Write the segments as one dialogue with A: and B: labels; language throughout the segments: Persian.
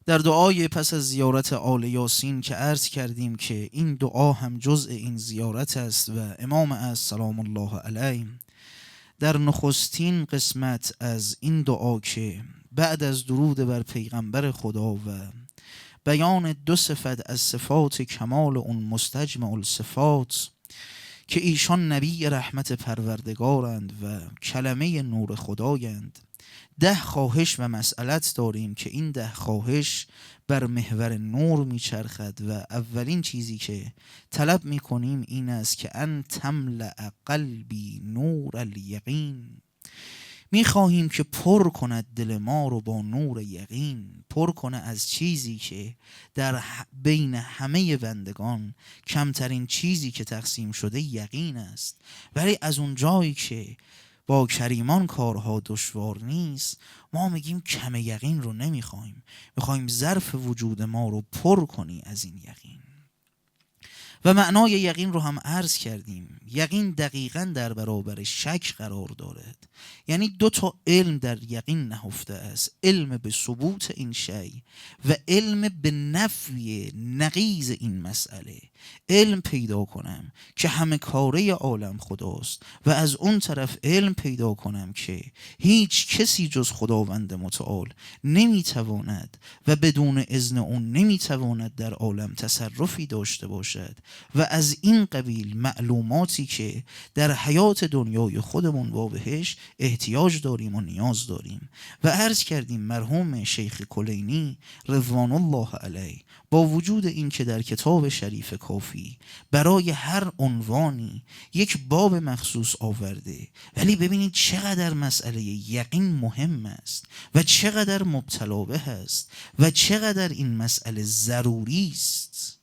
A: در دعای پس از زیارت آل یاسین که عرض کردیم که این دعا هم جزء این زیارت است و امام از سلام الله علیه در نخستین قسمت از این دعا که بعد از درود بر پیغمبر خدا و بیان دو صفت از صفات کمال اون مستجمع الصفات که ایشان نبی رحمت پروردگارند و کلمه نور خدایند، 10 خواهش و مسئلت داریم که این 10 خواهش بر محور نور میچرخد و اولین چیزی که طلب میکنیم این است که ان تملأ قلبی نور الیقین. میخواهیم که پر کند دل ما رو با نور یقین، پر کنه از چیزی که در بین همه بندگان کمترین چیزی که تقسیم شده یقین است، ولی از اون جایی که با کریمان کارها دشوار نیست ما میگیم کم یقین رو نمیخوایم، میخوایم ظرف وجود ما رو پر کنی از این یقین. و معنای یقین رو هم عرض کردیم. یقین دقیقاً در برابر شک قرار دارد، یعنی 2 تا علم در یقین نهفته است، علم به ثبوت این شی و علم به نفی نقیض این مسئله. علم پیدا کنم که همه کاره عالم خداست و از اون طرف علم پیدا کنم که هیچ کسی جز خداوند متعال نمیتواند و بدون اذن اون نمیتواند در عالم تصرفی داشته باشد و از این قبیل معلوماتی که در حیات دنیای خودمون با بهش احتیاج داریم و نیاز داریم. و عرض کردیم مرحوم شیخ کلینی رضوان الله علیه با وجود این که در کتاب شریف کافی برای هر عنوانی یک باب مخصوص آورده، ولی ببینید چقدر مسئله یقین مهم است و چقدر مبتلا به است و چقدر این مسئله ضروری است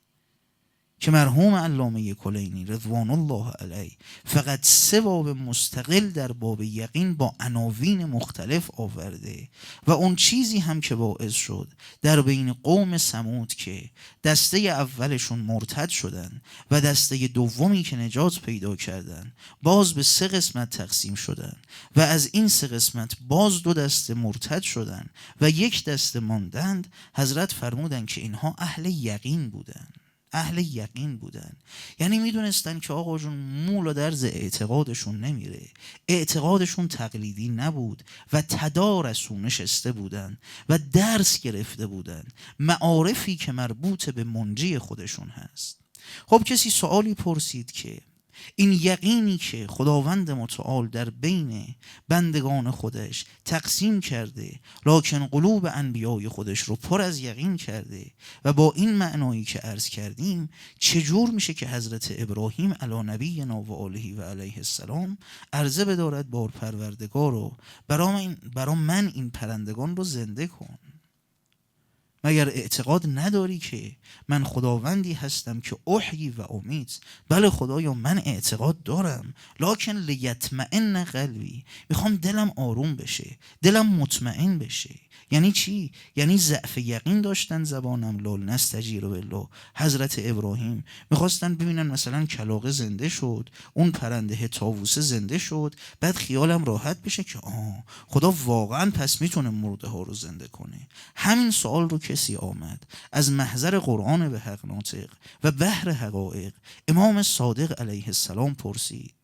A: که مرحوم علامه کلینی رضوان الله علیه فقط 3 باب مستقل در باب یقین با عناوین مختلف آورده. و اون چیزی هم که باعث شد در بین قوم ثمود که دسته اولشون مرتد شدن و دسته دومی که نجات پیدا کردن باز به 3 قسمت تقسیم شدن و از این 3 قسمت باز 2 دسته مرتد شدن و 1 دسته ماندند، حضرت فرمودن که اینها اهل یقین بودن. اهل یقین بودن یعنی میدونستن که آقا جون مول و درز اعتقادشون نمیره، اعتقادشون تقلیدی نبود و تدارسون نشسته بودن و درس گرفته بودن معارفی که مربوط به منجی خودشون هست. خب کسی سوالی پرسید که این یقینی که خداوند متعال در بین بندگان خودش تقسیم کرده لکن قلوب انبیای خودش رو پر از یقین کرده و با این معنایی که عرض کردیم چجور میشه که حضرت ابراهیم علی نبینا و آله و علیه السلام عرضه بدارد بار پروردگار رو برا من این پرندگان رو زنده کن؟ مگر اعتقاد نداری که من خداوندی هستم که احیی و امیت؟ بله خدایا من اعتقاد دارم، لکن لیطمئن قلبی، میخوام دلم آروم بشه، دلم مطمئن بشه. یعنی چی؟ یعنی ضعف یقین داشتن زبانم لال نستجیر بالله. حضرت ابراهیم میخواستن ببینن مثلا کلاغه زنده شد، اون پرنده طاووسه زنده شد، بعد خیالم راحت بشه که خدا واقعا پس میتونه مرده ها رو زنده کنه. همین سوال رو کسی آمد از محضر قرآن به حق ناطق و بحر حقایق امام صادق علیه السلام پرسید.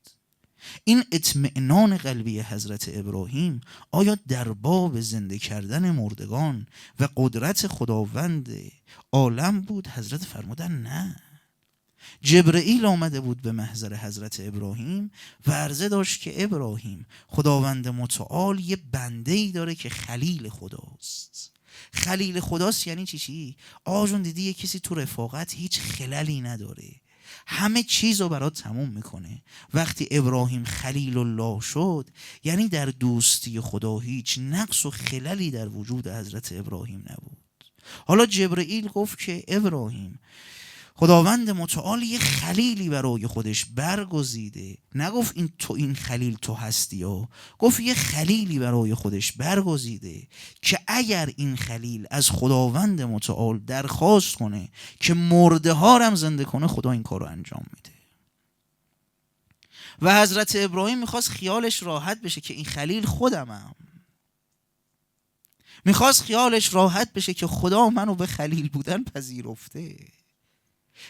A: این اطمئنان قلبی حضرت ابراهیم آیا در باب زنده کردن مردگان و قدرت خداوند عالم بود؟ حضرت فرمودن نه. جبرئیل آمده بود به محضر حضرت ابراهیم و عرضه داشت که ابراهیم خداوند متعال یه بنده‌ای داره که خلیل خداست. خلیل خداست یعنی چی؟ آجون دیدی یه کسی تو رفاقت هیچ خللی نداره، همه چیز رو برات تموم میکنه. وقتی ابراهیم خلیل الله شد یعنی در دوستی خدا هیچ نقص و خللی در وجود حضرت ابراهیم نبود. حالا جبرئیل گفت که ابراهیم خداوند متعال یه خلیلی برای خودش برگزیده، نگفت این خلیل تو هستی ها، گفت یه خلیلی برای خودش برگزیده که اگر این خلیل از خداوند متعال درخواست کنه که مرده ها رم زنده کنه خدا این کار رو انجام میده. و حضرت ابراهیم میخواست خیالش راحت بشه که این خلیل خودمم. میخواست خیالش راحت بشه که خدا منو به خلیل بودن پذیرفته.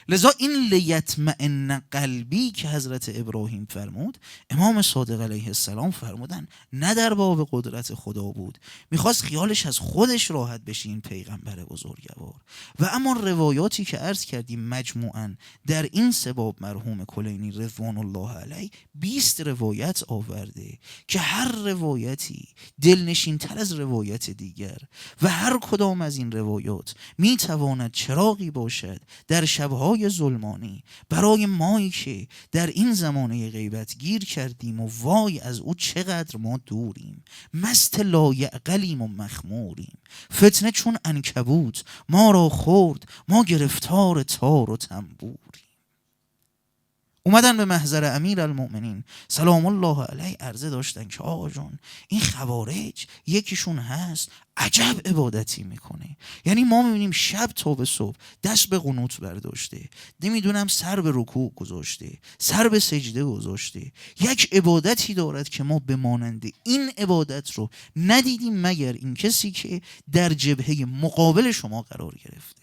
A: لذا این لیطمئن قلبی که حضرت ابراهیم فرمود، امام صادق علیه السلام فرمودن نه در باب قدرت خدا بود، میخواست خیالش از خودش راحت بشه این پیغمبر بزرگوار. و اما روایاتی که عرض کردیم مجموعاً در این سه باب مرحوم کلینی رضوان الله علیه 20 روایت آورده که هر روایتی دلنشین تر از روایت دیگر و هر کدام از این روایات میتواند چراغی باشد در شبهای ظلمانی برای مایی که در این زمانه غیبت گیر کردیم و وای از او چقدر ما دوریم، مست لایعقلیم و مخموریم، فتنه چون عنکبوت ما را خورد، ما گرفتار تار و تنبوریم. اومدن به محضر امیرالمؤمنین سلام الله علیه عرضه داشتن که آقا جون این خوارج یکیشون هست عجب عبادتی میکنه، یعنی ما میبینیم شب تا به صبح دست به قنوت برداشته، نمیدونم سر به رکوع گذاشته، سر به سجده گذاشته، یک عبادتی دارد که ما به مانند این عبادت رو ندیدیم مگر این کسی که در جبهه مقابل شما قرار گرفته.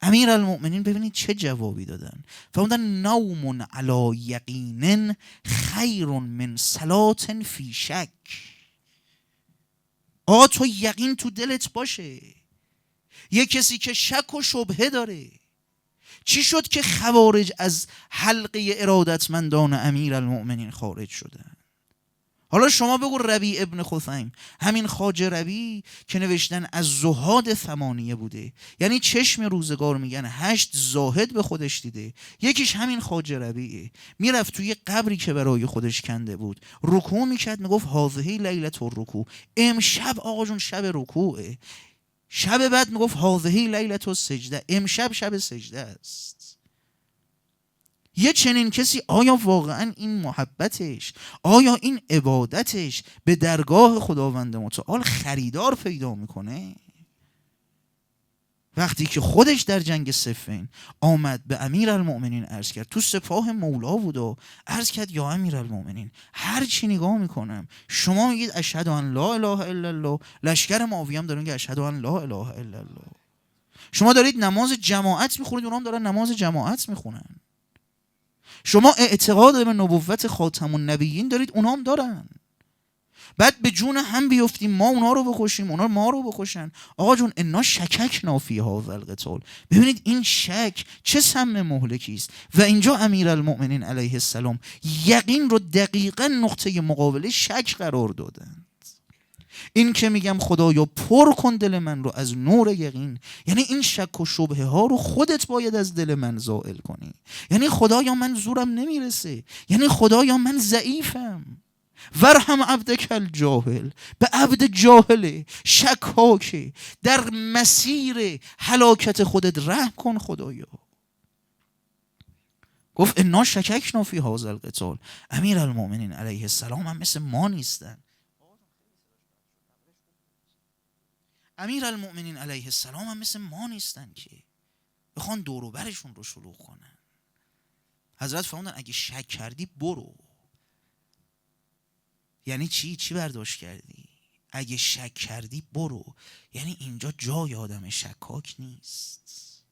A: امیرالمؤمنین ببینید چه جوابی دادن، فرمودن نوم علی یقین خیر من صلاة فی شک. آقا تو یقین تو دلت باشه. یه کسی که شک و شبهه داره، چی شد که خوارج از حلقه ارادتمندان امیرالمؤمنین خارج شدن؟ حالا شما بگو ربیع ابن خثیم، همین خواجه ربیع که نوشتن از زهاد ثمانیه بوده، یعنی چشم روزگار میگن 8 زاهد به خودش دیده، یکیش همین خواجه ربیعه. میرفت توی قبری که برای خودش کنده بود رکوع میکرد، میگفت هذه لیلة الرکوع، امشب آقا جون شب رکوعه. شب بعد میگفت هذه لیلة السجده، امشب شب سجده است. یه چنین کسی آیا واقعا این محبتش، آیا این عبادتش به درگاه خداوند متعال خریدار پیدا میکنه؟ وقتی که خودش در جنگ صفین آمد به امیرالمؤمنین عرض کرد، تو سپاه مولا بود و عرض کرد یا امیرالمؤمنین هر چی نگاه میکنم شما میگید اشهد ان لا اله الا الله، لشکر معاویه هم دارن که اشهد ان لا اله الا الله، شما دارید نماز جماعت میخونید اونها هم دارن نماز جماعت میخونن، شما اعتقاد به نبوت خاتم النبیین دارید اونها هم دارن، بعد به جون هم بیفتیم ما اونها رو بکشیم اونا ما رو بکشن. آقا جون انا شککنا فی هذا القتال. ببینید این شک چه سم مهلکی است. و اینجا امیرالمؤمنین علیه السلام یقین رو دقیقاً نقطه مقابل شک قرار دادن. این که میگم خدایا پر کن دل من رو از نور یقین، یعنی این شک و شبهه ها رو خودت باید از دل من زائل کنی. یعنی خدایا من زورم نمیرسه، یعنی خدایا من ضعیفم، ورحم عبدک الجاهل، به عبد جاهل شکاکه در مسیر هلاکت خودت رحم کن خدایا. گفت انا شککنا فی هذا القتال. امیرالمؤمنین علیه السلام هم مثل ما نیستن. امیرالمؤمنین علیه السلام هم مثل ما نیستن که بخوان دور و برشون رو شلوغ کنن. حضرت فرمودن اگه شک کردی برو. یعنی چی برداشت کردی؟ اگه شک کردی برو، یعنی اینجا جای آدم شکاک نیست.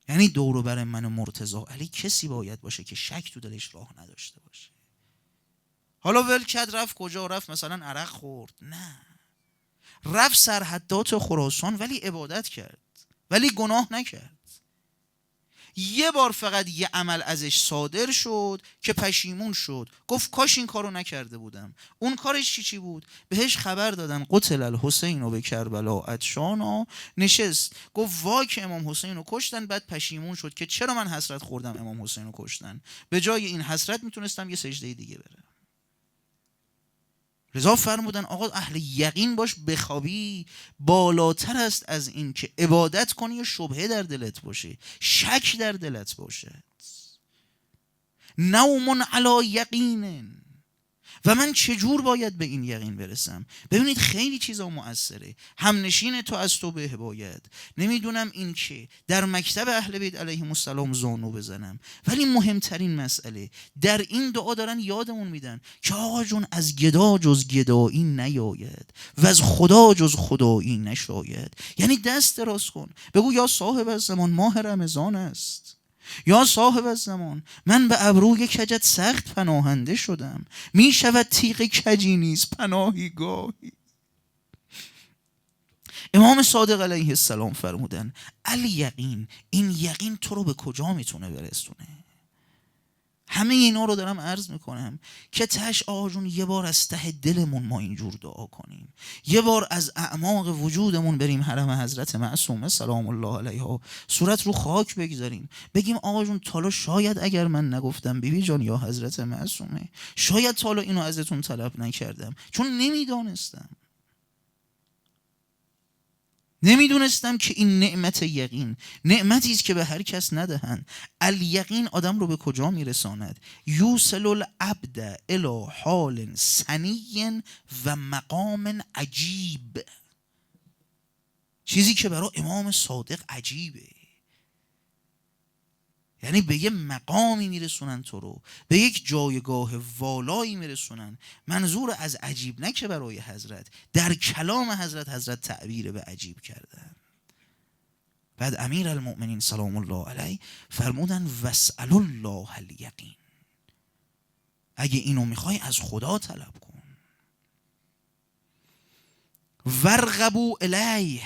A: یعنی دور و بر من و مرتضی علی کسی باید باشه که شک تو دلش راه نداشته باشه. حالا ول کرد رفت کجا رفت؟ مثلا عرق خورد؟ نه، رفت سرحدات خراسان ولی عبادت کرد، ولی گناه نکرد. یه بار فقط یه عمل ازش صادر شد که پشیمون شد، گفت کاش این کارو نکرده بودم. اون کارش چی بود؟ بهش خبر دادن قتل الحسین و به کربلا عطشانا، نشست گفت وای که امام حسین رو کشتن. بعد پشیمون شد که چرا من حسرت خوردم امام حسین رو کشتن، به جای این حسرت میتونستم یه سجده دیگه برم. لذا فرمودن آقا اهل یقین باش، بخوابی بالاتر است از این که عبادت کنی و شبهه در دلت باشه، شک در دلت باشه. نوم علی یقین، و من چجور باید به این یقین برسم؟ ببینید خیلی چیزا مؤثره. همنشین تو از تو به باید، نمیدونم این که در مکتب اهل بیت علیهم السلام زانو بزنم. ولی مهمترین مسئله در این دعا دارن یادمون میدن که آقا جون از گدا جز گدایی نیاید و از خدا جز خدایی نشاید. یعنی دست دراز کن، بگو یا صاحب الزمان ماه رمضان است، یا صاحب الزمان من به ابروی کجت سخت پناهنده شدم، می شود تیغ کجی نیز پناهی گاهی. امام صادق علیه السلام فرمودن الیقین، این یقین تو رو به کجا میتونه برسونه؟ همه اینا رو دارم عرض میکنم که تش آقا جون یه بار از ته دلمون ما اینجور دعا کنیم، یه بار از اعماق وجودمون بریم حرم حضرت معصومه سلام الله علیها، صورت رو خاک بگذاریم، بگیم آقا جون تالا شاید اگر من نگفتم بیبی جان یا حضرت معصومه، شاید تالا اینو ازتون طلب نکردم چون نمیدونستم که این نعمت یقین نعمتی است که به هر کس ندهند. الیقین آدم رو به کجا میرساند؟ یوصل العبد الی حال سنی و مقام عجیب، چیزی که برای امام صادق عجیبه. یعنی به یه مقامی میرسونن تو رو، به یک جایگاه والایی میرسونن. منظور از عجیب نه که برای حضرت، در کلام حضرت تعبیر به عجیب کردن. بعد امیر المؤمنین سلام الله علیه فرمودن واسأل الله الیقین، اگه اینو میخوای از خدا طلب کن. ورغبوا الیه،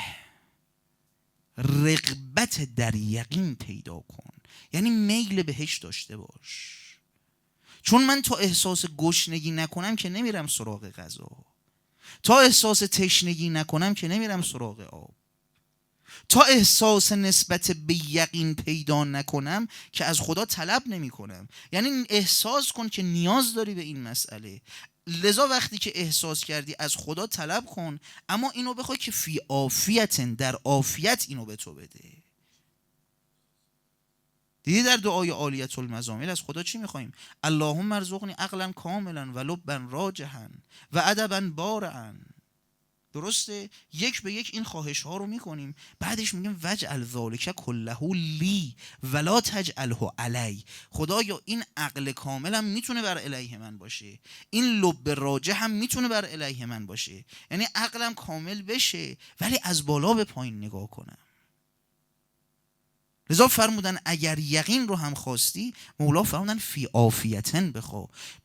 A: رغبت در یقین پیدا کن، یعنی میل بهش داشته باش. چون من تا احساس گشنگی نکنم که نمیرم سراغ غذا، تا احساس تشنگی نکنم که نمیرم سراغ آب، تا احساس نسبت به یقین پیدا نکنم که از خدا طلب نمی کنم. یعنی احساس کن که نیاز داری به این مسئله، لذا وقتی که احساس کردی از خدا طلب کن، اما اینو بخوای که فی عافیت، در عافیت اینو به تو بده. دیدی در دعای عالیت المزامل از خدا چی میخواییم؟ اللهم ارزقنی عقلا کاملا و لبا راجحا و ادبا بارعا. درسته؟ یک به یک این خواهش ها رو میکنیم، بعدش میگیم وجعل ذالک کله لی ولا تجعله علی. خدایا این عقل کاملم میتونه بر علیه من باشه، این لب راجح هم میتونه بر علیه من باشه، یعنی عقلم کامل بشه ولی از بالا به پایین نگاه کنم. لذا فرمودن اگر یقین رو هم خواستی، مولا فرمودن فی عافیتن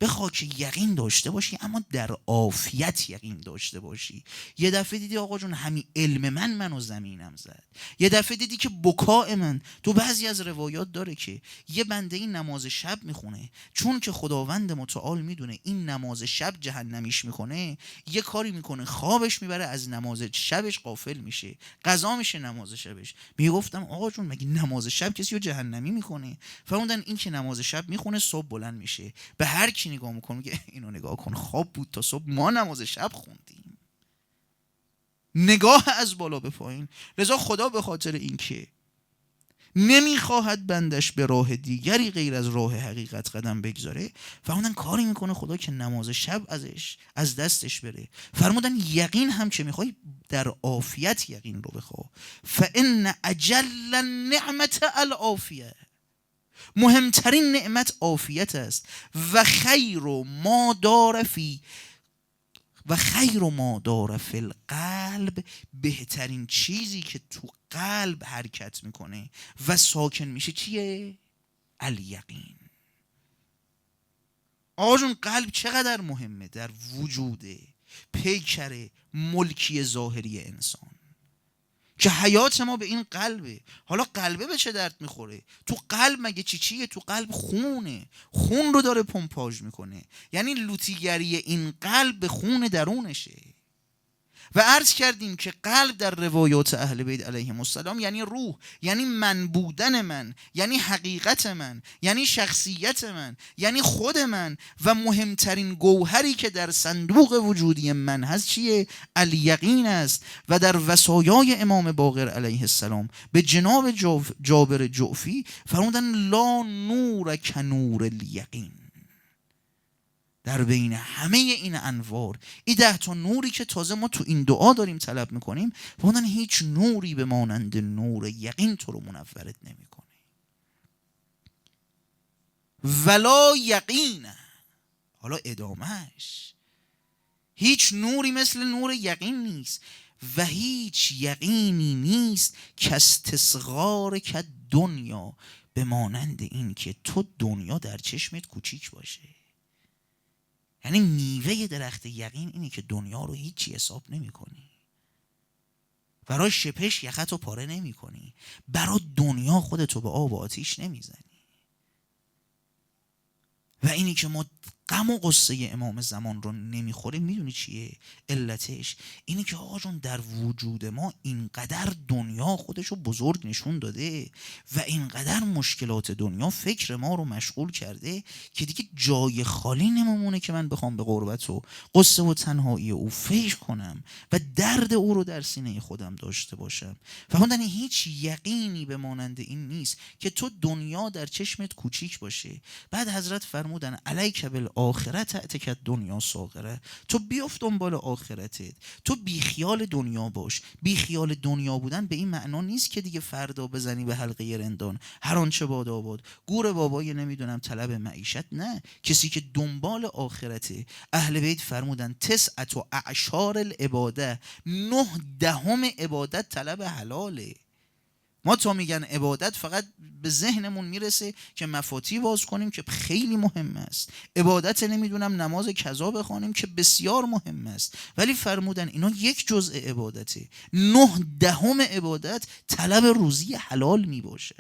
A: بخوا که یقین داشته باشی، اما در عافیت یقین داشته باشی. یه دفعه دیدی آقا جون همین علم منو زمینم زد، یه دفعه دیدی که بکای من، تو بعضی از روایات داره که یه بنده این نماز شب میخونه، چون که خداوند متعال میدونه این نماز شب جهنمیش میکنه، یه کاری میکنه خوابش میبره، از نماز شبش غافل میشه، قضا میشه نماز شبش. میگفتم آقا جون مگه نماز شب کسی رو جهنمی میکنه؟ فرمودن این که نماز شب میخونه صبح بلند میشه، به هر کی نگاه میکنه میگه اینو نگاه کن، خواب بود تا صبح، ما نماز شب خوندیم. نگاه از بالا به پایین. لذا خدا به خاطر این که نمیخواهد بندش به راه دیگری غیر از راه حقیقت قدم بگذاره، فرمودن کاری میکنه خدا که نماز شب از دستش بره. فرمودن یقین هم که میخوای در عافیت یقین رو بخوا، فان اجل النعمت العافیه، مهمترین نعمت عافیت است. و خیر ما دار فی القلب، بهترین چیزی که تو قلب حرکت میکنه و ساکن میشه چیه؟ الیقین. آقا جون قلب چقدر مهمه در وجود پیکر ملکی ظاهری انسان، که حیات ما به این قلبه. حالا قلبه به چه درد میخوره؟ تو قلب مگه چیه؟ تو قلب خونه، خون رو داره پمپاژ میکنه، یعنی لوتیگری این قلب به خون درونشه. و عرض کردیم که قلب در روایات اهل بیت علیهم السلام یعنی روح، یعنی من بودن من، یعنی حقیقت من، یعنی شخصیت من، یعنی خود من. و مهمترین گوهری که در صندوق وجودی من هست چیه؟ الیقین است. و در وصایای امام باقر علیه السلام به جناب جابر جعفی فرمودن لا نور کنور الیقین، در بین همه این انوار، این 10 تا نوری که تازه ما تو این دعا داریم طلب میکنیم، بودن هیچ نوری به مانند نور یقین تو رو منورت نمیکنه. ولا یقین، حالا ادامهش، هیچ نوری مثل نور یقین نیست و هیچ یقینی نیست که استصغار که دنیا، به مانند این که تو دنیا در چشمت کوچیک باشه. یعنی میوه درخت یقین اینه که دنیا رو هیچی حساب نمی کنی، برای شپش یخت رو پاره نمی کنی، برای دنیا خودتو به آب و آتیش نمیزنی. و اینی که ما غم و غصه امام زمان رو نمیخوریم، میدونی چیه علتش؟ اینی که آقا جون در وجود ما اینقدر دنیا خودش رو بزرگ نشون داده و اینقدر مشکلات دنیا فکر ما رو مشغول کرده که دیگه جای خالی نمیمونه که من بخوام به غربت و غصه و تنهایی او فکر کنم و درد او رو در سینه خودم داشته باشم. فهموندن هیچ یقینی به مانند این نیست که تو دنیا در چشمت کوچیک باشه. بعد حضرت فرمودن علیک بالآخرت اتکت دنیا صاغره، تو بیفت دنبال آخرتت، تو بی خیال دنیا باش. بی خیال دنیا بودن به این معنا نیست که دیگه فردا بزنی به حلقه رندان هر آنچه باد آباد، گور بابای نمیدونم طلب معیشت. نه، کسی که دنبال آخرته. اهل بیت فرمودن تسعة و اعشار العباده، 9/10 عبادت طلب حلاله. ما تا میگن عبادت فقط به ذهنمون میرسه که مفاتی باز کنیم که خیلی مهم است، عبادت نمیدونم نماز کذا بخوانیم که بسیار مهم است، ولی فرمودن اینا یک جزء عبادته. 9/10 عبادت طلب روزی حلال میباشه.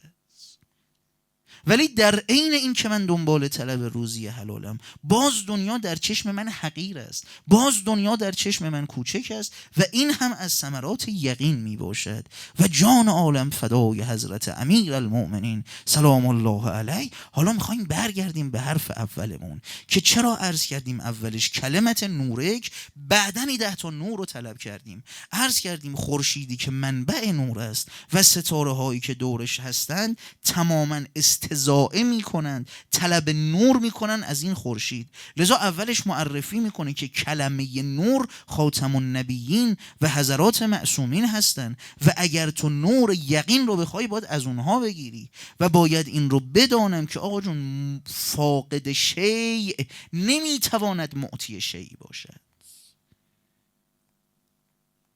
A: ولی در عین این که من دنبال طلب روزی حلالم، باز دنیا در چشم من حقیر است، باز دنیا در چشم من کوچک است و این هم از ثمرات یقین می باشد. و جان عالم فدای حضرت امیر المؤمنین سلام الله علیه. حالا میخوایم برگردیم به حرف اولمون که چرا عرض کردیم اولش کلمت نورک، بعدن 10 تا نور رو طلب کردیم. عرض کردیم خورشیدی که منبع نور است و ستاره هایی که دورش هستند تماما استضاءه میکنند، طلب نور میکنن از این خورشید. لذا اولش معرفی میکنه که کلمه نور خاتم النبیین و حضرات معصومین هستند و اگر تو نور یقین رو بخوای باید از اونها بگیری و باید این رو بدانم که آقا جون فاقد شیء نمیتواند معطی شیء باشد.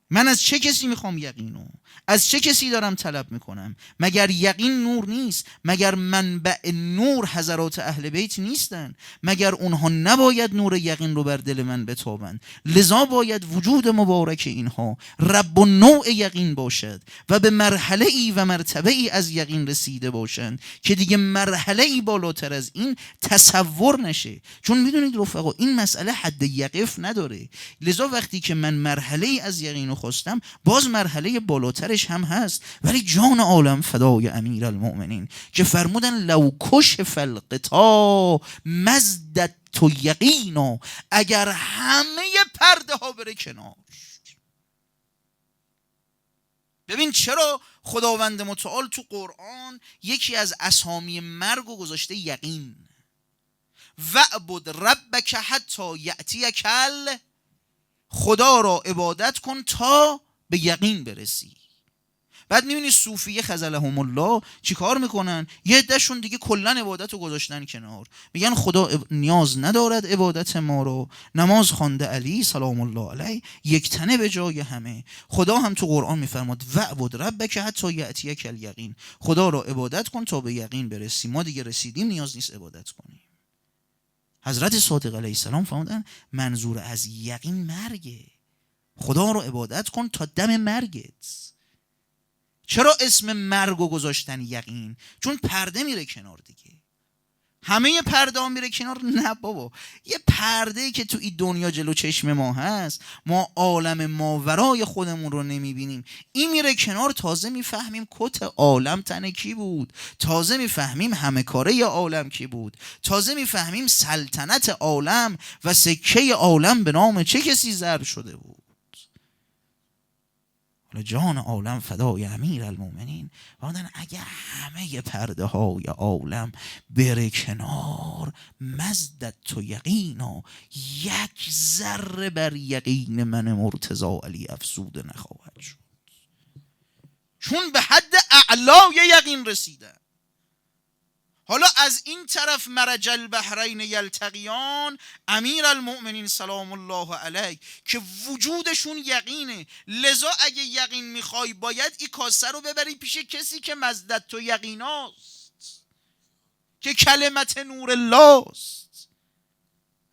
A: من از چه کسی میخوام یقینو؟ از چه کسی دارم طلب میکنم؟ مگر یقین نور نیست؟ مگر منبع نور حضرات اهل بیت نیستن؟ مگر اونها نباید نور یقین رو بر دل من بتابند؟ لذا باید وجود مبارک اینها رب و نوع یقین باشد و به مرحله ای و مرتبه ای از یقین رسیده باشند که دیگه مرحله ای بالاتر از این تصور نشه. چون میدونید رفقا این مسئله حد یقف نداره. لذا وقتی که من مرحله ای از یقین خواستم، باز مرحله بالاترش هم هست. ولی جان عالم فدای امیر المؤمنین که فرمودن لو کشف الغطا مزدت تو یقینا، اگر همه پرده ها بره کنار. ببین چرا خداوند متعال تو قرآن یکی از اسامی مرگ رو گذاشته یقین. وعبد ربک حتی یأتیک، خدا را عبادت کن تا به یقین برسی. بعد میبینی صوفیه خذلهم الله چی کار میکنن؟ یه عده‌شون دیگه کلن عبادت رو گذاشتن کنار، میگن خدا نیاز ندارد عبادت ما رو. نماز خوانده علی سلام الله علیه یک تنه به جای همه. خدا هم تو قرآن میفرماد وعبد ربک حتی یأتیک الیقین، خدا را عبادت کن تا به یقین برسی. ما دیگه رسیدیم، نیاز نیست عبادت کنیم. حضرت صادق علیه السلام فرمودن منظور از یقین مرگه، خدا رو عبادت کن تا دم مرگت. چرا اسم مرگو گذاشتن یقین؟ چون پرده میره کنار دیگه. همه پرده ها میره کنار؟ نه بابا، یه پرده که تو این دنیا جلو چشم ما هست، ما عالم ماورای خودمون رو نمیبینیم، این میره کنار. تازه میفهمیم کت عالم تن کی بود، تازه میفهمیم همه کاره عالم کی بود، تازه میفهمیم سلطنت عالم و سکه عالم به نام چه کسی ضرب شده بود. جان عالم فدای امیر المومنین. فرمودن اگه همه پرده های عالم بره کنار، مزدت تو یقینا، یک ذره بر یقین من مرتضی علی افزوده نخواهد شد، چون به حد اعلای یقین رسیدن. حالا از این طرف مرج البحرین یلتقیان، امیر المؤمنین سلام الله علیه که وجودشون یقینه، لذا اگه یقین میخوای باید این کاسه رو ببری پیش کسی که مزدت و یقیناست، که کلمت نور الله است.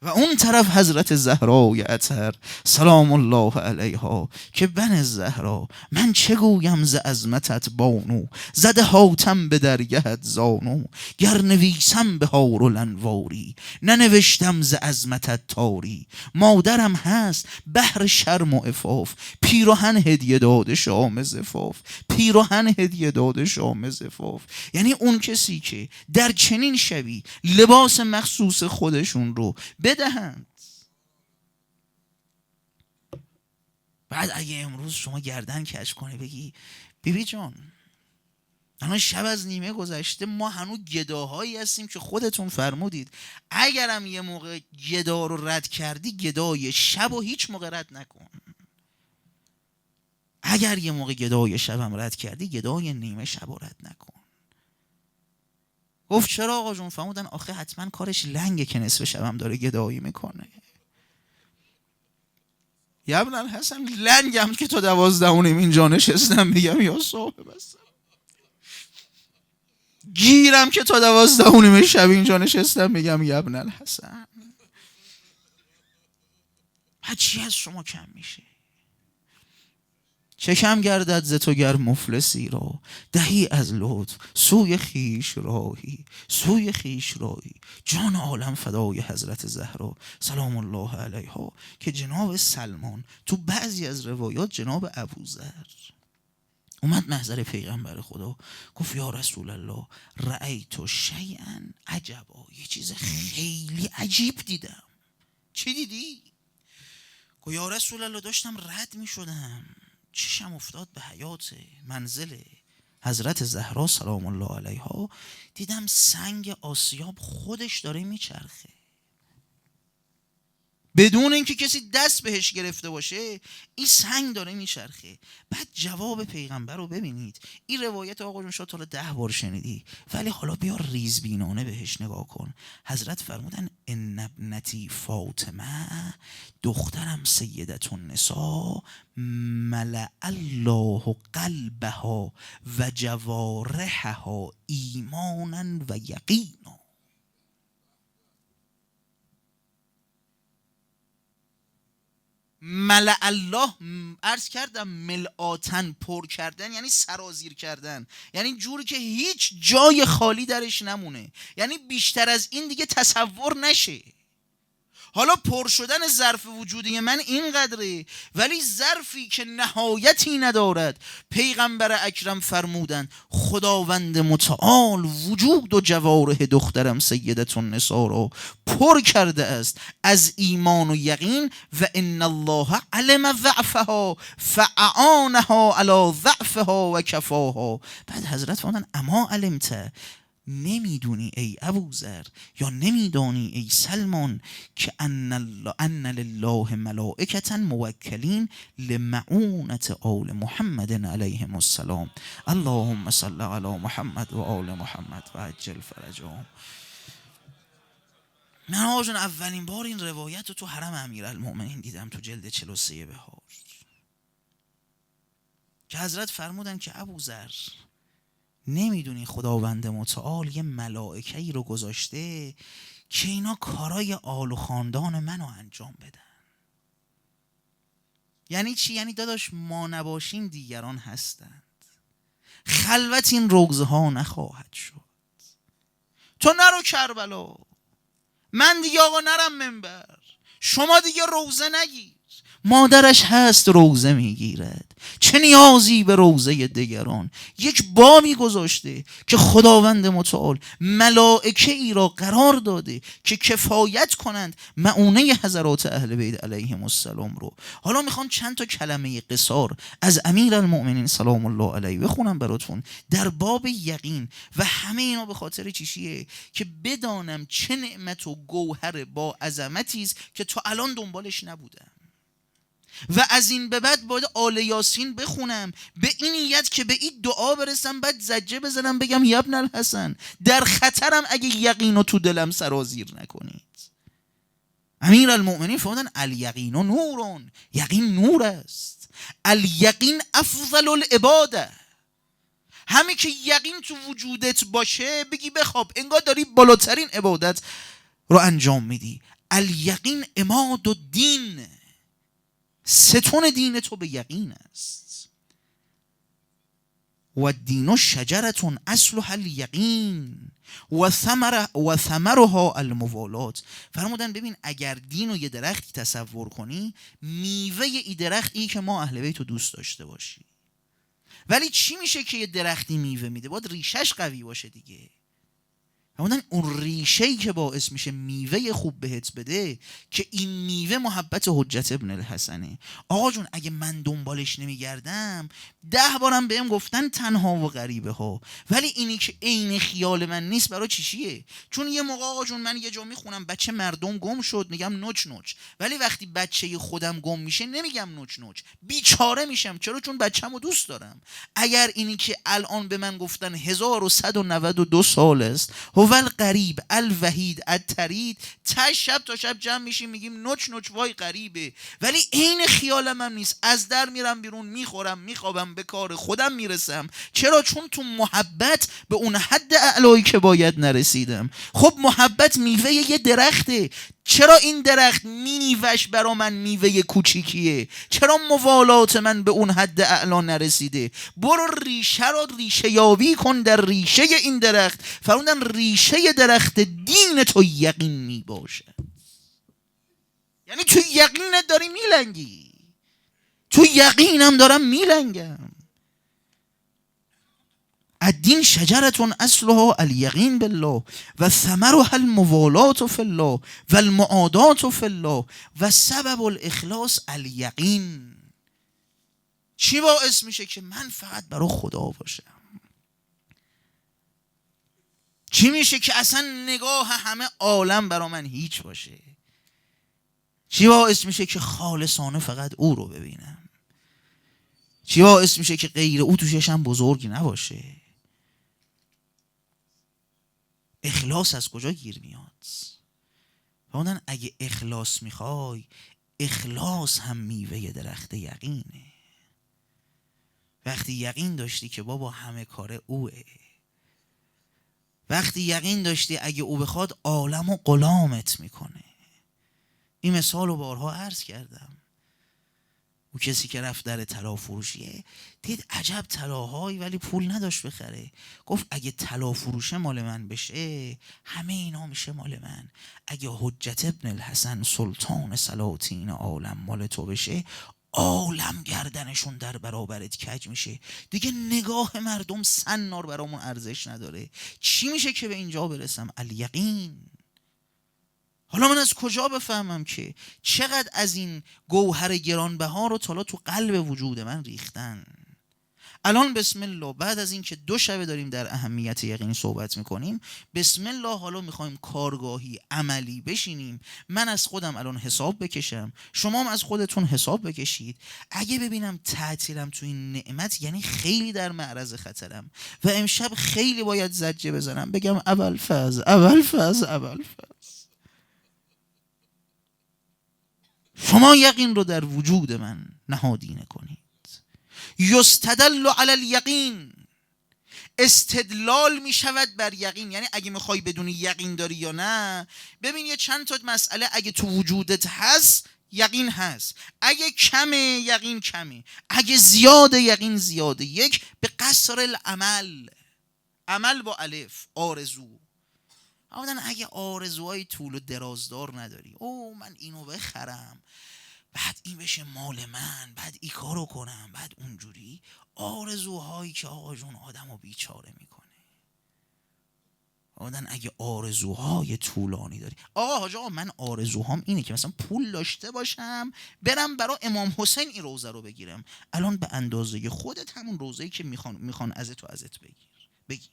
A: و اون طرف حضرت زهرای اطهر سلام الله علیها که بن زهرا من چه گویم ز عظمتت بانو، زده حاتم به درگهت زانو، گر نویسم به هار و لنواری، ننوشتم ز عظمتت تاری. مادرم هست بهر شرم و عفاف، پیراهن هدیه داده شام زفاف، پیراهن هدیه داده شام زفاف. یعنی اون کسی که در چنین شبی لباس مخصوص خودشون رو بدهند. بعد اگه امروز شما گردن کج کنی بگی بیبی جان الان شب از نیمه گذشته، ما هنوز گداهایی هستیم که خودتون فرمودید اگرم یه موقع گدا رو رد کردی، گدای شب و هیچ موقع رد نکن. اگر یه موقع گدای شبم رد کردی، گدای نیمه شب رو رد نکن. گفت چرا آقا جون؟ فرمودن آخه حتما کارش لنگه که نصف شبم داره گدایی میکنه. یبن الحسن لنگم که تا 12 اینجا نشستم میگم یا صاحب بستم، گیرم که تا 12 شب اینجا نشستم میگم یبن الحسن. چی از شما کم میشه؟ چه کم گردد ز تو گر مفلسی را، دهی از لطف سوی خیش راهی، سوی خیش راهی. جان عالم فدای حضرت زهرا سلام الله علیها که جناب سلمان تو بعضی از روایات جناب ابوذر اومد محضر پیغمبر خدا، گفت یا رسول الله رأیت شیئا عجبا، یه چیز خیلی عجیب دیدم. چی دیدی؟ گفت یا رسول الله داشتم رد می شدم، چشم افتاد به حیات منزل حضرت زهرا سلام الله علیها، دیدم سنگ آسیاب خودش داره میچرخه بدون اینکه کسی دست بهش گرفته باشه. این سنگ داره میچرخه. بعد جواب پیغمبر رو ببینید. این روایت آقا جون شاید حالا 10 بار شنیدی، ولی حالا بیا ریزبینانه بهش نگاه کن. حضرت فرمودن ان ابنتی فاطمه، دخترم سیدت النساء، ملأ الله قلبها و جوارحها ایمانا و یقینا. ملأ الله، عرض کردم ملآتن، پر کردن یعنی سرازیر کردن، یعنی جوری که هیچ جای خالی درش نمونه، یعنی بیشتر از این دیگه تصور نشه. حالا پر شدن ظرف وجودی من اینقدره، ولی ظرفی که نهایتی ندارد. پیغمبر اکرم فرمودن خداوند متعال وجود و جوارح دخترم سیدت النساء را پر کرده است از ایمان و یقین، و ان الله علم ضعفها فاعانها علی ضعفها و کفاها. بعد حضرت فرمودن اما علمت، نمیدونی ای ابوذر یا نمیدانی ای سلمان که ان لله ملائکة موکلین لمعونة آل محمد علیهم السلام. اللهم صل علی محمد و آل محمد و عجل فرجهم. من آقا جون اولین بار این روایت رو تو حرم امیرالمؤمنین دیدم، تو جلد 43 بهار، که حضرت فرمودن که ابوذر نمیدونی خداوند متعال یه ملائکه‌ای رو گذاشته که اینا کارای آل و خاندان منو انجام بدن. یعنی چی؟ یعنی داداش ما نباشیم دیگران هستند، خلوت این رگزه ها نخواهد شد. تو نرو کربلا، من دیگه آقا نرم منبر، شما دیگه روزه نگیر، مادرش هست روزه میگیرد، چه نیازی به روزه دیگران. یک بابی گذاشته که خداوند متعال ملائکه ای را قرار داده که کفایت کنند مؤونه حضرات اهل بیت علیهم السلام رو. حالا میخوام چند تا کلمه قصار از امیرالمؤمنین سلام الله علیه بخونم براتون در باب یقین. و همه اینا به خاطر چیشیه که بدانم چه نعمت و گوهر با عظمتی است که تا الان دنبالش نبودم و از این به بعد باید آل یاسین بخونم به این نیت که به این دعا برسم، بعد زجه بزنم بگم یبن الحسن در خطرم اگه یقین رو تو دلم سرازیر نکنید. امیرالمؤمنین فرمودن الیقین نورون، یقین نور است، الیقین افضل العباده. همین که یقین تو وجودت باشه بگی بخواب انگار داری بالاترین عبادت رو انجام میدی. الیقین عماد الدین، ستون دین تو به یقین است. و دین شجرتون اصلها الیقین و ثمرها الموالات. فرمودن ببین اگر دین رو یه درختی تصور کنی، میوه ای درخت ای که ما اهل بیت رو دوست داشته باشی. ولی چی میشه که یه درختی میوه میده؟ باید ریشش قوی باشه دیگه. فرمودن اون ریشه‌ای که باعث میشه میوه خوب بهت بده که این میوه محبت حجت ابن الحسنه. آقا جون اگه من دنبالش نمیگردم 10 بارم بهم گفتن تنها و غریبه ها، ولی اینی که عین خیال من نیست برای چیشیه؟ چون یه موقع آقا جون من یه جا میخونم بچه مردم گم شد میگم نوچ نوچ، ولی وقتی بچه خودم گم میشه نمیگم نوچ نوچ، بیچاره میشم. چرا؟ چون بچه‌مو دوست دارم. اگر اینی که الان به من گفتن 1192 سال است هو القریب الوحید الطرید، تا شب تا شب جمع میشیم میگیم نوچ نوچ وای غریبه، ولی عین خیالم هم نیست. از در میرم بیرون، میخورم میخوابم، به کار خودم میرسم. چرا؟ چون تو محبت به اون حد اعلایی که باید نرسیدم. خب محبت میوه یه درخته، چرا این درخت میوهش برا من میوه کوچیکیه؟ چرا موالات من به اون حد اعلا نرسیده؟ برو ریشه رو ریشه یابی کن در ریشه این درخت. فرمودن ریشه درخت دین تو یقین میباشه. یعنی تو یقینت داری میلنگی، تو یقینم دارم میلنگم. الدین شجرتون اصلها الیقین بالله و ثمرها الموالات فی الله و المعادات فی الله و سبب الاخلاص الیقین. چی باعث میشه که من فقط برای خدا باشم؟ چی میشه که اصلا نگاه همه عالم برای من هیچ باشه؟ چی باعث میشه که خالصانه فقط او رو ببینم؟ چی باعث میشه که غیر او تو چشم بزرگ نباشه؟ اخلاص از کجا گیر میاد؟ فرمودن اگه اخلاص میخوای، اخلاص هم میوه درخت یقینه. وقتی یقین داشتی که بابا همه کار اوه، وقتی یقین داشتی اگه او بخواد عالم و غلامت میکنه. این مثال رو بارها عرض کردم. او کسی که رفت در طلا فروشیه دید عجب طلاهایی ولی پول نداشت بخره. گفت اگه طلا فروشه مال من بشه همه اینا میشه مال من. اگه حجت ابن الحسن سلطان سلاطین عالم مال تو بشه عالم گردنشون در برابرت کج میشه. دیگه نگاه مردم سنار برامون ارزش نداره. چی میشه که به اینجا برسم؟ الیقین. حالا من از کجا بفهمم که چقدر از این گوهر گرانبها رو تالا تو قلب وجود من ریختن؟ الان بسم الله بعد از این که 2 شبه داریم در اهمیت یقین صحبت میکنیم، بسم الله حالا میخوایم کارگاهی عملی بشینیم. من از خودم الان حساب بکشم، شما هم از خودتون حساب بکشید. اگه ببینم تعطیلم تو این نعمت یعنی خیلی در معرض خطرم و امشب خیلی باید زجه بزنم بگم ابوالفضل ابوالفضل ابوالفضل. شما یقین رو در وجود من نهادینه کنید. یستدل علی الیقین، استدلال می شود بر یقین. یعنی اگه میخوای بدونی یقین داری یا نه، ببین یه چند تا مسئله اگه تو وجودت هست یقین هست، اگه کمه یقین کمه، اگه زیاده یقین زیاده. 1 به قصر العمل، عمل با الف، آرزو. اما اگه آرزوهای طول و درازدار نداری، او من اینو بخرم، بعد این بشه مال من، بعد این کارو کنم، بعد اونجوری. آرزوهایی که آقا جون آدمو بیچاره میکنه. آدم اگه آرزوهای طولانی داری، حاج آقا من آرزوهام اینه که مثلا پول داشته باشم برم برای امام حسین این روزه رو بگیرم. الان به اندازه خودت همون روزه‌ای که میخوان ازت بگیر.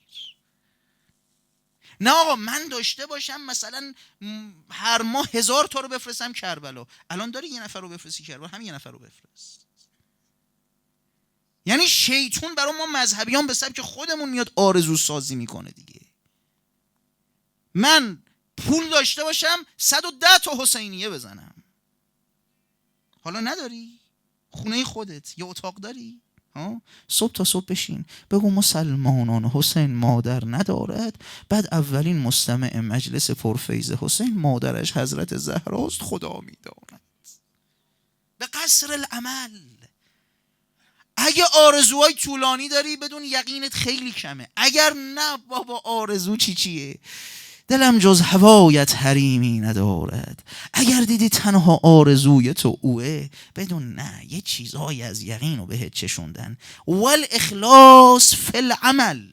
A: نه آقا من داشته باشم مثلا هر ماه 1000 تا رو بفرستم کربلا. الان داری 1 نفر رو بفرستی کربلا، همین 1 نفر رو بفرست. یعنی شیطون برای ما مذهبیان به سبب که خودمون میاد آرزو سازی میکنه دیگه. من پول داشته باشم 110 تا حسینیه بزنم. حالا نداری؟ خونه خودت یه اتاق داری؟ صبح تا صبح بشین بگو مسلمانان حسین مادر ندارد، بعد اولین مستمع مجلس پرفیض حسین مادرش حضرت زهراست، خدا میداند. به قصر العمل. اگه آرزوهای طولانی داری بدون یقینت خیلی کمه. اگر نه بابا آرزو چیه؟ دلم جز هوایت حریمی ندارد. اگر دیدی تنها آرزوی تو اوه، بدون نه یه چیزهایی از یقین رو بهت چشوندن. والاخلاص فی العمل.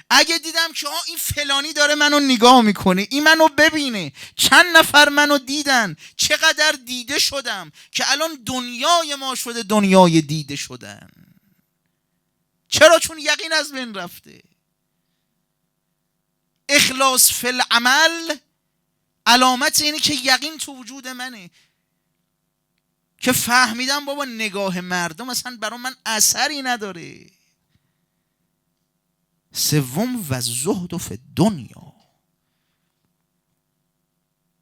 A: اگه دیدم که این فلانی داره منو نگاه میکنه، این منو ببینه، چند نفر منو دیدن، چقدر دیده شدم که الان دنیای ما شده دنیای دیده شدن. چرا؟ چون یقین از بین رفته. اخلاص فی العمل علامت اینه که یقین تو وجود منه، که فهمیدم بابا نگاه مردم اصلا برای من اثری نداره. سوم و زهد فی دنیا.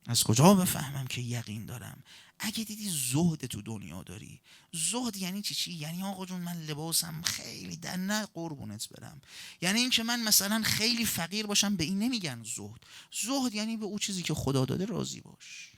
A: از کجا بفهمم که یقین دارم؟ اگه دیدی زهد تو دنیا داری. زهد یعنی چی؟ یعنی آقا جون من لباسم خیلی در نه قربونت برم، یعنی این که من مثلا خیلی فقیر باشم به این نمیگن زهد. زهد یعنی به اون چیزی که خدا داده راضی باش.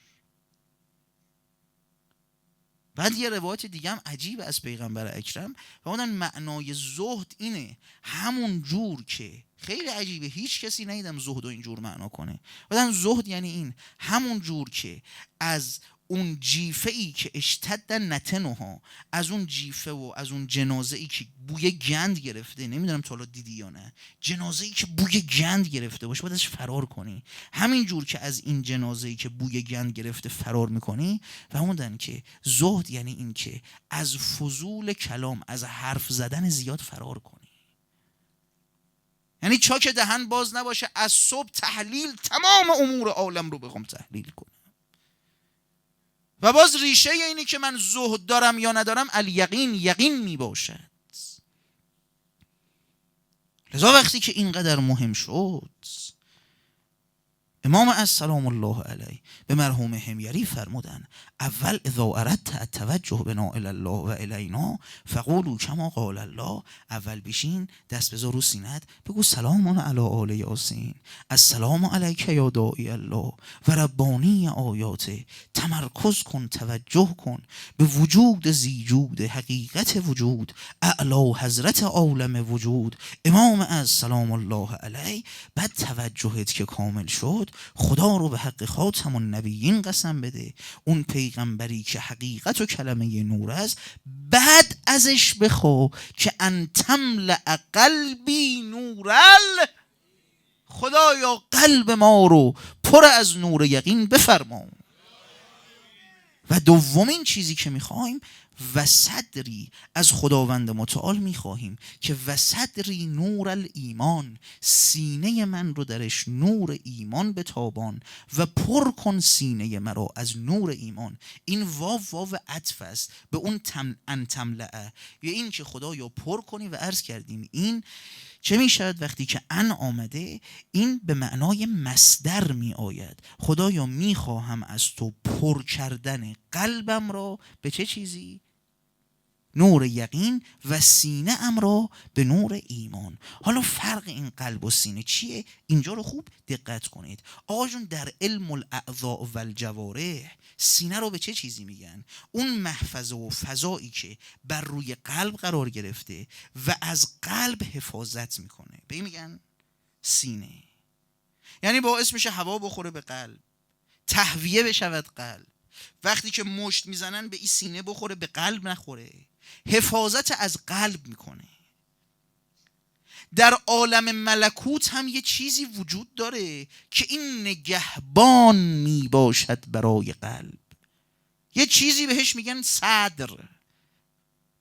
A: بعد یه روایت دیگه هم عجیب از پیغمبر اکرم و اون معنای زهد اینه، همون جور که خیلی عجیبه هیچ کسی ندیدم زهد رو اینجور معنا کنه. بعدن زهد یعنی این، همون جور که از اون جیفه ای که اشتد نتنها، از اون جیفه و از اون جنازه ای که بوی گند گرفته، نمیدونم تا حالا دیدی یا نه، جنازه ای که بوی گند گرفته باشه باید ازش فرار کنی. همین جور که از این جنازه ای که بوی گند گرفته فرار میکنی. و اون که زهد یعنی این که از فضول کلام، از حرف زدن زیاد فرار کنی. یعنی چاک دهن باز نباشه، از صبح تحلیل تمام امور عالم رو بخوام تحلیل کنم. و باز ریشه اینی که من زهد دارم یا ندارم الیقین، یقین می باشد. لذا وقتی که اینقدر مهم شد، امام از سلام الله علیه به مرحوم حمیری فرمودن اول اذا اردت التوجه بنا الی الله و الینا فقولوا کما قال الله. اول بشین دست بذار رو سینت بگو سلام علی آل یاسین، السلام علیک یا داعی الله و ربانی آیاته. تمرکز کن، توجه کن به وجود زیجود، حقیقت وجود، اعلی حضرت عالم وجود امام از سلام الله علیه. بعد توجهت که کامل شد، خدا رو به حق خاتم النبیین قسم بده، اون پیغمبری که حقیقت و کلمه نور است. بعد ازش بخوا که ان تملأ قلبی نورل، خدایا قلب ما رو پر از نور یقین بفرما. و دومین چیزی که میخوایم و صدری از خداوند متعال میخواهیم که و صدری نور الایمان، سینه من رو درش نور ایمان بتابان و پر کن سینه مرا از نور ایمان. این واو عطف است به اون ان تملأ، یا این که خدایا پر کنی. و عرض کردیم این چه می شود وقتی که ان آمده، این به معنای مصدر می آید. خدایا می خواهم از تو پر کردن قلبم را به چه چیزی؟ نور یقین، و سینه ام را به نور ایمان. حالا فرق این قلب و سینه چیه؟ اینجا رو خوب دقت کنید. آقا جون در علم الاعضاء و الجوارح سینه رو به چه چیزی میگن؟ اون محفظه و فضایی که بر روی قلب قرار گرفته و از قلب حفاظت میکنه، به این میگن سینه. یعنی باعث میشه هوا بخوره به قلب، تهویه بشود قلب، وقتی که مشت میزنن به این سینه بخوره، به قلب نخوره. حفاظت از قلب میکنه. در عالم ملکوت هم یه چیزی وجود داره که این نگهبان میباشد برای قلب. یه چیزی بهش میگن صدر،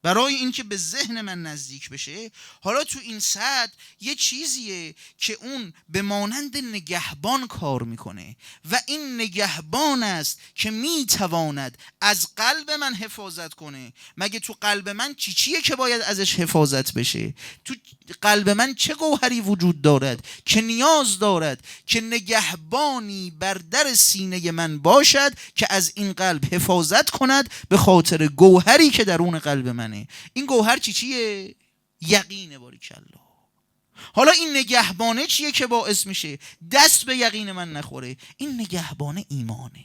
A: برای اینکه به ذهن من نزدیک بشه. حالا تو این صدر یه چیزیه که اون به مانند نگهبان کار میکنه و این نگهبان است که میتواند از قلب من حفاظت کنه. مگه تو قلب من چیه که باید ازش حفاظت بشه؟ تو قلب من چه گوهری وجود دارد که نیاز دارد که نگهبانی بر در سینه من باشد که از این قلب حفاظت کند، به خاطر گوهری که درون قلب من. این گوهر چیه؟ یقینه. باریکالله. حالا این نگهبانه چیه که باعث میشه دست به یقین من نخوره؟ این نگهبانه ایمانه.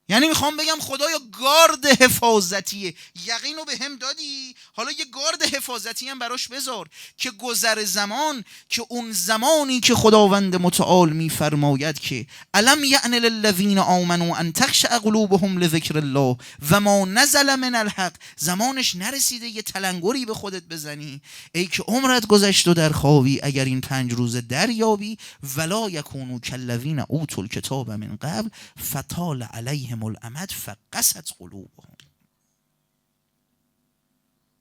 A: یعنی میخوام بگم خدایا گارد حفاظتیه، یقین رو به هم دادی، حالا یه گارد حفاظتی هم براش بذار که گذر زمان، که اون زمانی که خداوند متعال میفرماید که الم یعن للذین آمنوا ان تخشع قلوبهم لذکر الله و ما نزل من الحق، زمانش نرسیده یه تلنگری به خودت بزنی ای که عمرت گذشت و در خوابی، اگر این 5 روز دریابی ولا یکونوا کالذین اوتوا الکتاب من قبل فطال علیهم الامد فقست قلوبهم.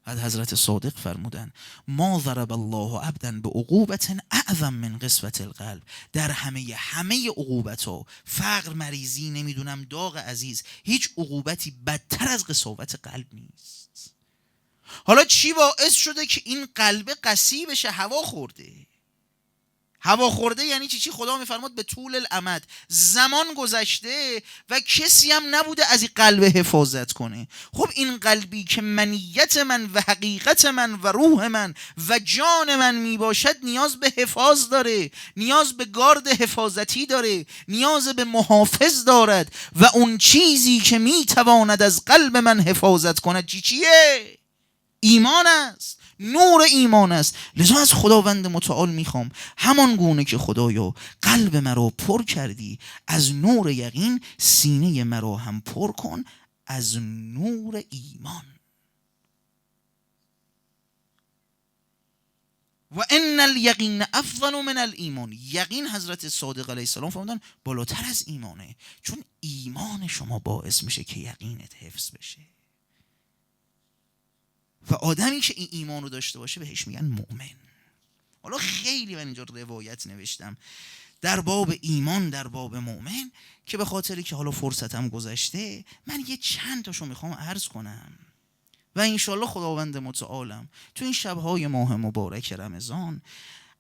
A: بعد حضرت صادق فرمودن ما ضرب الله عبدا بعقوبة اعظم من قسوة القلب. در همه عقوبت‌ها، فقر، مریضی، نمیدونم داغ عزیز، هیچ عقوبتی بدتر از قساوت قلب نیست. حالا چی باعث شده که این قلب قسی بشه؟ هوا خورده. هوا خورده یعنی چی؟ خدا میفرماد به طول الامد، زمان گذشته و کسی هم نبوده از این قلب حفاظت کنه. خب این قلبی که منیت من و حقیقت من و روح من و جان من میباشد نیاز به حفاظ داره، نیاز به گارد حفاظتی داره، نیاز به محافظ دارد و اون چیزی که میتواند از قلب من حفاظت کند چیه؟ ایمان است، نور ایمان است. لذا از خداوند متعال میخوام همان گونه که خدایا قلب مرا پر کردی از نور یقین، سینه مرا هم پر کن از نور ایمان. و ان الیقین افضل من الایمان. یقین حضرت صادق علیه السلام فرمودن بالاتر از ایمانه، چون ایمان شما باعث میشه که یقینت حفظ بشه. و آدمی که این ایمان رو داشته باشه بهش میگن مؤمن. حالا خیلی من اینجا روایت نوشتم در باب ایمان، در باب مؤمن، که به خاطری که حالا فرصتم گذشته من یه چند تاشو میخوام عرض کنم و انشالله خداوند متعالم تو این شبهای ماه مبارک رمضان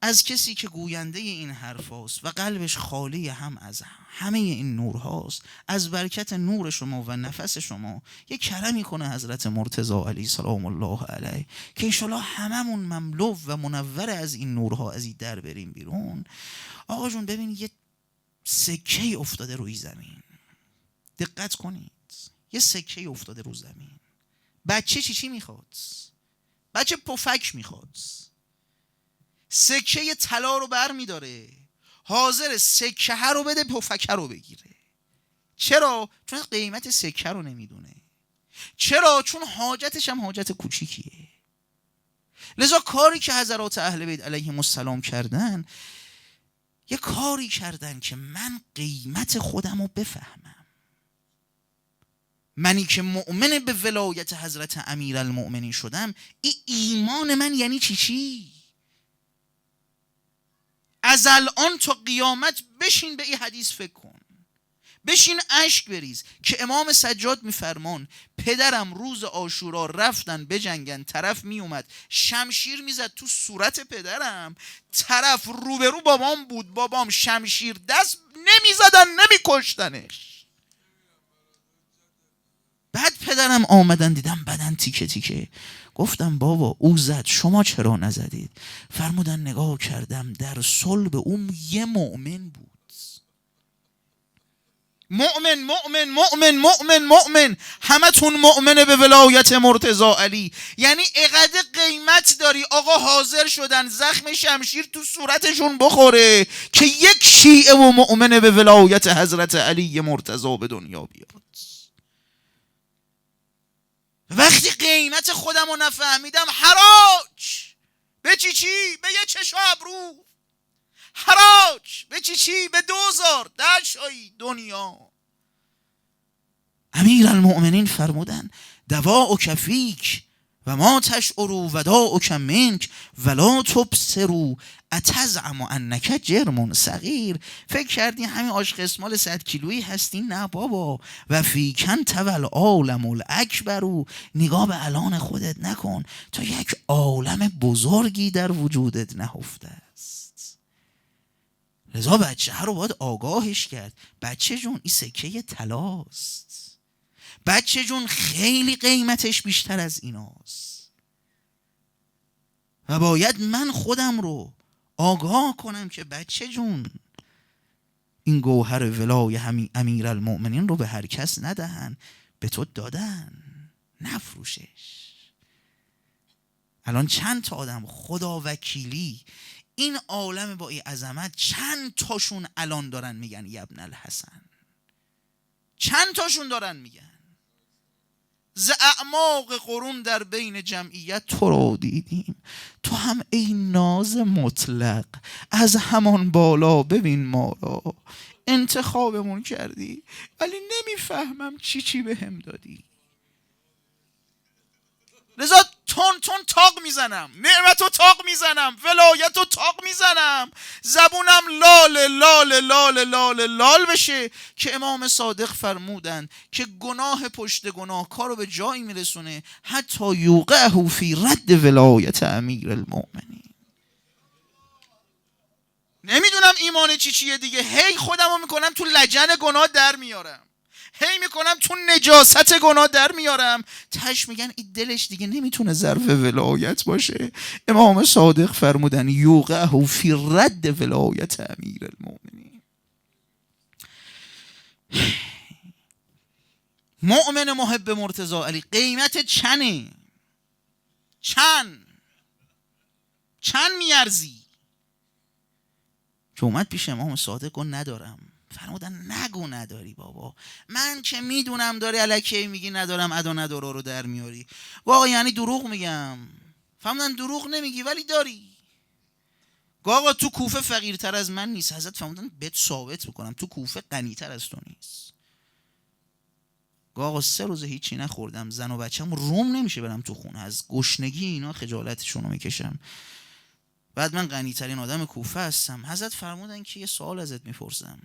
A: از کسی که گوینده این حرف هاست و قلبش خالی هم از همه این نور هاست، از برکت نور شما و نفس شما یک کرمی کنه حضرت مرتضی علیه سلام الله علیه که انشالله هممون مملو و منور از این نورها از این در بریم بیرون. آقا جون ببین یه سکه افتاده روی زمین، دقت کنید، یه سکه افتاده روی زمین. بچه چی میخواد؟ بچه پفک میخواد. سکه طلا رو بر میداره، حاضر سکه رو بده پفکه رو بگیره. چرا؟ چون قیمت سکه رو نمیدونه. چرا؟ چون حاجتش هم حاجت کوچیکیه. لذا کاری که حضرات اهل بیت علیهم السلام کردن، یه کاری کردن که من قیمت خودم رو بفهمم. منی که مؤمن به ولایت حضرت امیرالمؤمنین شدم، این ایمان من یعنی چی؟ از الان تا قیامت بشین به این حدیث فکر کن، بشین اشک بریز که امام سجاد میفرمان پدرم روز عاشورا رفتن بجنگن، طرف میومد شمشیر میزد تو صورت پدرم، طرف روبرو بابام بود، بابام شمشیر دست نمیزدن نمیکشتنش. بعد پدرم آمدن دیدم بدن تیکه تیکه، گفتم بابا او زد شما چرا نزدید؟ فرمودن نگاه کردم در صلب اون یه مؤمن بود. مؤمن مؤمن مؤمن مؤمن مؤمن، همتون مؤمنه به ولایت مرتضی علی. یعنی اقدر قیمت داری آقا حاضر شدن زخم شمشیر تو صورتشون بخوره که یک شیعه و مؤمنه به ولایت حضرت علی مرتضی به دنیا بیاد. وقتی قیمت خودم رو نفهمیدم، حراج به چی؟ به یه چشم ابرو، حراج به چی؟ به 2000 دشایی دنیا. امیر المؤمنین فرمودن دواء فیک و ما تشعروا وداءک منک ولا تبصروا اتزعم انک جرم صغیر. فکر کردی همین عاشق اسمال 100 کیلویی هستی؟ نه بابا. و فیکن تول عالم الاکبر، نگاه به الان خودت نکن تا یک عالم بزرگی در وجودت نهفته است. لذا بچه ها رو باید آگاهش کرد. بچه جون این سکه طلاست، بچه جون خیلی قیمتش بیشتر از ایناست و باید من خودم رو آگاه کنم که بچه جون این گوهر ولای امیر المؤمنین رو به هر کس ندهن، به تو دادن، نفروشش. الان چند تا آدم خدا وکیلی این عالم با این عظمت چند تاشون الان دارن میگن ابن الحسن؟ چند تاشون دارن میگن ز اعماق قرون در بین جمعیت تو رو دیدیم، تو هم ای ناز مطلق از همان بالا ببین ما را، انتخابمون کردی ولی نمیفهمم چی به هم دادی. لذا تون تاق میزنم، نعمتو تاق میزنم، ولایتو تاق میزنم، زبونم لال لال لال لال لال بشه که امام صادق فرمودن که گناه پشت گناه کارو به جایی میرسونه حتی یوقعه فی رد ولایت امیر المؤمنین. نمیدونم ایمان چیه دیگه، هی خودمو میکنم تو لجن گناه در میارم، هی میکنم تو نجاست گناه در میارم، تش میگن این دلش دیگه نمیتونه ظرف ولایت باشه. امام صادق فرمودن یوقعه فی رد ولایت امیر المؤمنین. مؤمن محب مرتضی علی قیمت چنه؟ چند میارزی؟ که اومد پیش امام صادق و ندارم. فرمودن نگو نداری بابا، من که میدونم داری الکی میگی ندارم، ادا نداره رو در میاری. واقعا یعنی دروغ میگم؟ فرمودن دروغ نمیگی ولی داری. آقا تو کوفه فقیرتر از من نیست. حضرت فرمودن بهت ثابت میکنم تو کوفه غنیتر از تو نیست. آقا 3 روز هیچی نخوردم، زن و بچه‌م روم نمیشه برم تو خونه، از گشنگی اینا خجالتشون رو میکشم، بعد من غنیترین آدم کوفه هستم. حضرت فرمودن که یه سوال ازت میپرسم،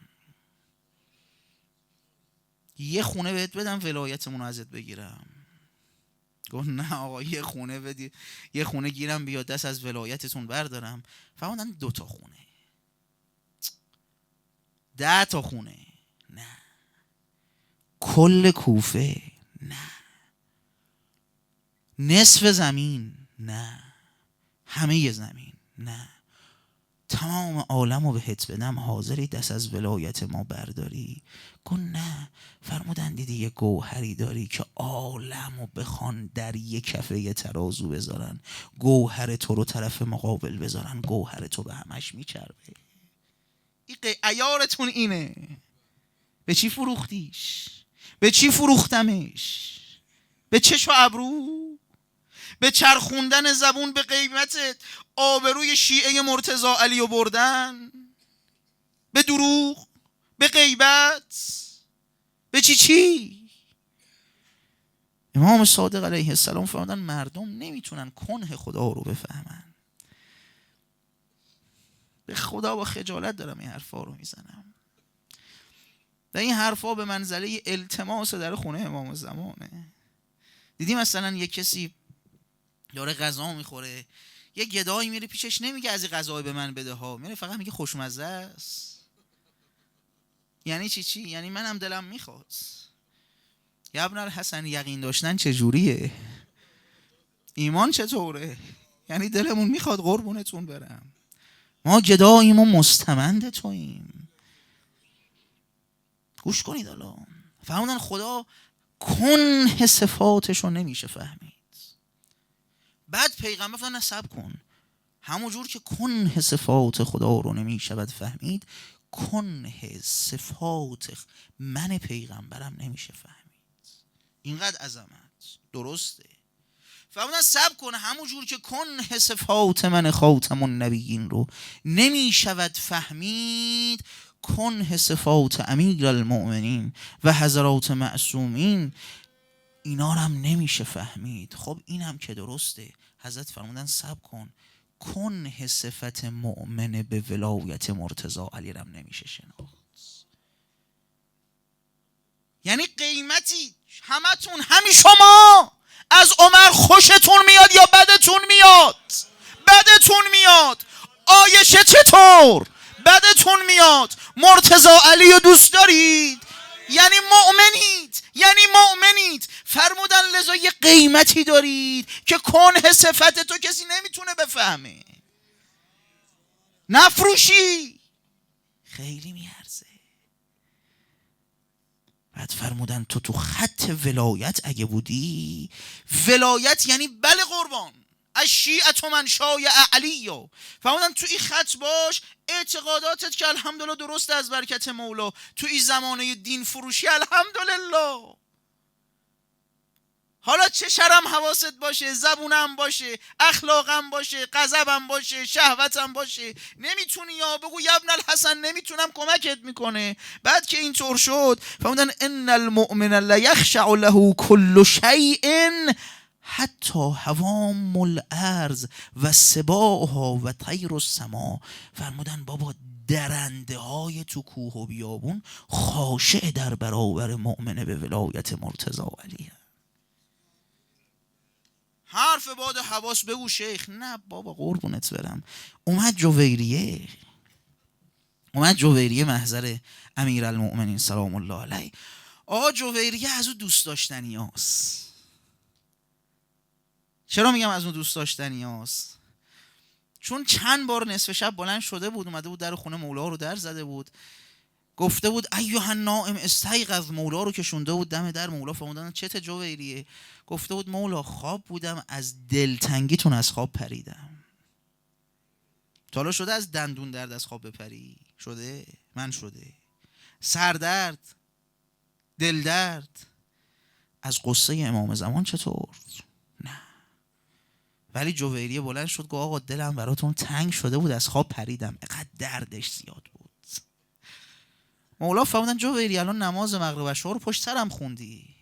A: یه خونه بهت بدم ولایتمون رو ازت بگیرم؟ گفت نه آقا، یه خونه بدی، یه خونه گیرم بیاد دست از ولایتتون بردارم. فرمودن 2 تا خونه، 10 تا خونه؟ نه. کل کوفه؟ نه. نصف زمین؟ نه. همه زمین؟ نه. تمام عالم رو بهت بدم حاضری دست از ولایت ما برداری؟ گفت نه. فرمودن دیدی یه گوهری داری که عالم رو بخوان در یک کفه یه ترازو بذارن، گوهر تو رو طرف مقابل بذارن، گوهر تو به همش میچربه. این عیارتون اینه. به چی فروختیش؟ به چی فروختمش؟ به چشم و ابرو؟ به چرخوندن زبون به قیمتت آبروی شیعه مرتضی علی رو بردن؟ به دروغ؟ به غیبت؟ به چی؟ امام صادق علیه السلام فرمودن مردم نمیتونن کنه خدا رو بفهمن. به خدا با خجالت دارم این حرفا رو میزنم و این حرفا به منزله التماس در خونه امام زمانه. دیدی مثلا یک کسی داره غذا میخوره، یه گدایی میره پیشش نمیگه از این غذا به من بده ها، میره فقط میگه خوشمزه است. یعنی چی؟ یعنی منم دلم میخواد. یا ابن الحسن یقین داشتن چجوریه؟ ایمان چطوره؟ یعنی دلمون میخواد قربونتون برم، ما گداییم و مستمند توییم. گوش کنید حالا. فرمودن خدا کنه صفاتش رو نمیشه فهمید. بعد پیغمبر فرمودن صبر کن، همون جور که کنه صفات خدا رو نمیشود فهمید، کنه صفات من پیغمبرم نمیشه فهمید. اینقدر عظمت درسته. فرمودن صبر کن، همون جور که کنه صفات من خاتم النبیین رو نمیشود فهمید، کنه صفات امیر المؤمنین و حضرات معصومین اینا رو هم نمیشه فهمید. خب این هم که درسته. حضرت فرمودن صبر کن، کنه صفت مؤمن به ولایت مرتضی علی رو هم نمیشه شناخت. یعنی قیمتی همتون، همین شما از عمر خوشتون میاد یا بدتون میاد؟ بدتون میاد. عایشه چطور؟ بدتون میاد. مرتضی علی رو دوست دارید؟ یعنی مؤمنید، یعنی مؤمنید. فرمودن لذا یه قیمتی دارید که کنه صفت تو کسی نمیتونه بفهمه. نفروشی، خیلی میارزه. بعد فرمودن تو خط ولایت اگه بودی، ولایت یعنی بله قربان الشیعة من شایع علی، فرمودن تو این خط باش، اعتقاداتت که الحمدلله درست از برکت مولا، تو این زمانه دین فروشی الحمدلله. حالا چه شرم حواست باشه، زبونم باشه، اخلاقم باشه، غضبم باشه، شهوتم باشه، نمیتونی یا بگو یا ابن الحسن نمیتونم کمکت میکنه. بعد که اینطور شد فرمودن ان المؤمن لیخشع له کل شیء حتی هوام الارض و سباها و طیر السما. فرمودن بابا درنده های تو کوه و بیابون خاشع در برابر مؤمن به ولایت مرتضی علیه. حرف باد حواس بگو شیخ، نه بابا قربونت برم. اومد جویریه محضر امیرالمؤمنین سلام الله علیه. آقا جویریه از او دوست داشتنی هاست. چرا میگم از اون دوست داشتنی هاست؟ چون چند بار نصف شب بلند شده بود، اومده بود در خونه مولا رو در زده بود، گفته بود ایها النائم استیقظ، مولا رو کشونده بود دم در. مولا فرمودن چته جویریه؟ گفته بود مولا خواب بودم، از دلتنگیتون از خواب پریدم. تا حالا شده از دندون درد از خواب بپری؟ شده؟ من شده. سردرد، دل درد، از قصه امام زمان چطور؟ نه. ولی جویریه بلند شد گفت آقا دلم براتون تنگ شده بود از خواب پریدم، اینقدر دردش زیاد بود. مولا فرمودن جویریه الان نماز مغرب و عشا رو پشت سرم خوندی؟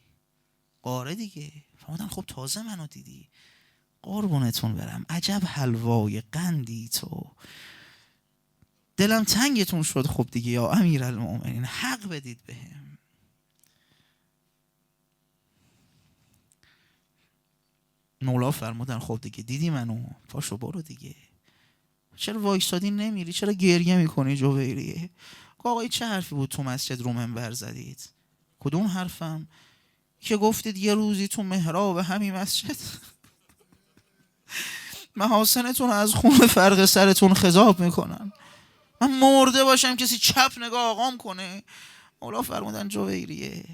A: قاره دیگه. فرمودن خب تازه منو دیدی. قربونتون برم عجب حلوای قندی تو، دلم تنگتون شد. خب دیگه یا امیرالمؤمنین حق بدید بهم. مولا فرمودن خب دیگه دیدی منو، پاشو برو دیگه. چرا وایسادی نمیری؟ چرا گریه میکنی جویریه؟ آقای چه حرفی بود تو مسجد رو منبر زدید؟ کدوم حرفم؟ که گفتید یه روزی تو محراب همین مسجد محاسنتون از خون فرق سرتون خضاب میکنن، من مرده باشم کسی چپ نگاه آقام کنه. مولا فرمودن جویریه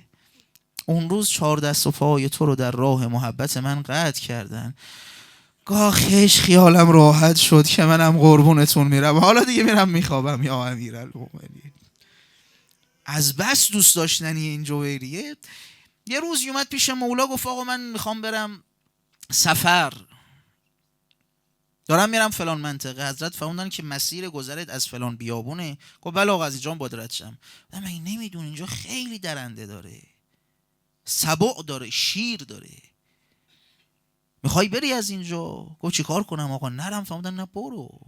A: اون روز 4 دست و پای تو رو در راه محبت من قطع کردن، گاهش خیالم راحت شد که منم قربونتون میرم، حالا دیگه میرم میخوابم یا امیرالمؤمنین. از بس دوست داشتنی این جویریه یه روز اومد پیش مولا گفت آقا من میخوام برم سفر، دارم میرم فلان منطقه. حضرت فرمودن که مسیر گذرت از فلان بیابونه؟ گفت بله آقا از اینجا باید رد شم. من نمیدون اینجا خیلی درنده داره، سبع داره، شیر داره، میخوای بری از اینجا؟ گفت چی کار کنم آقا؟ نرم؟ فرمودن نه برو.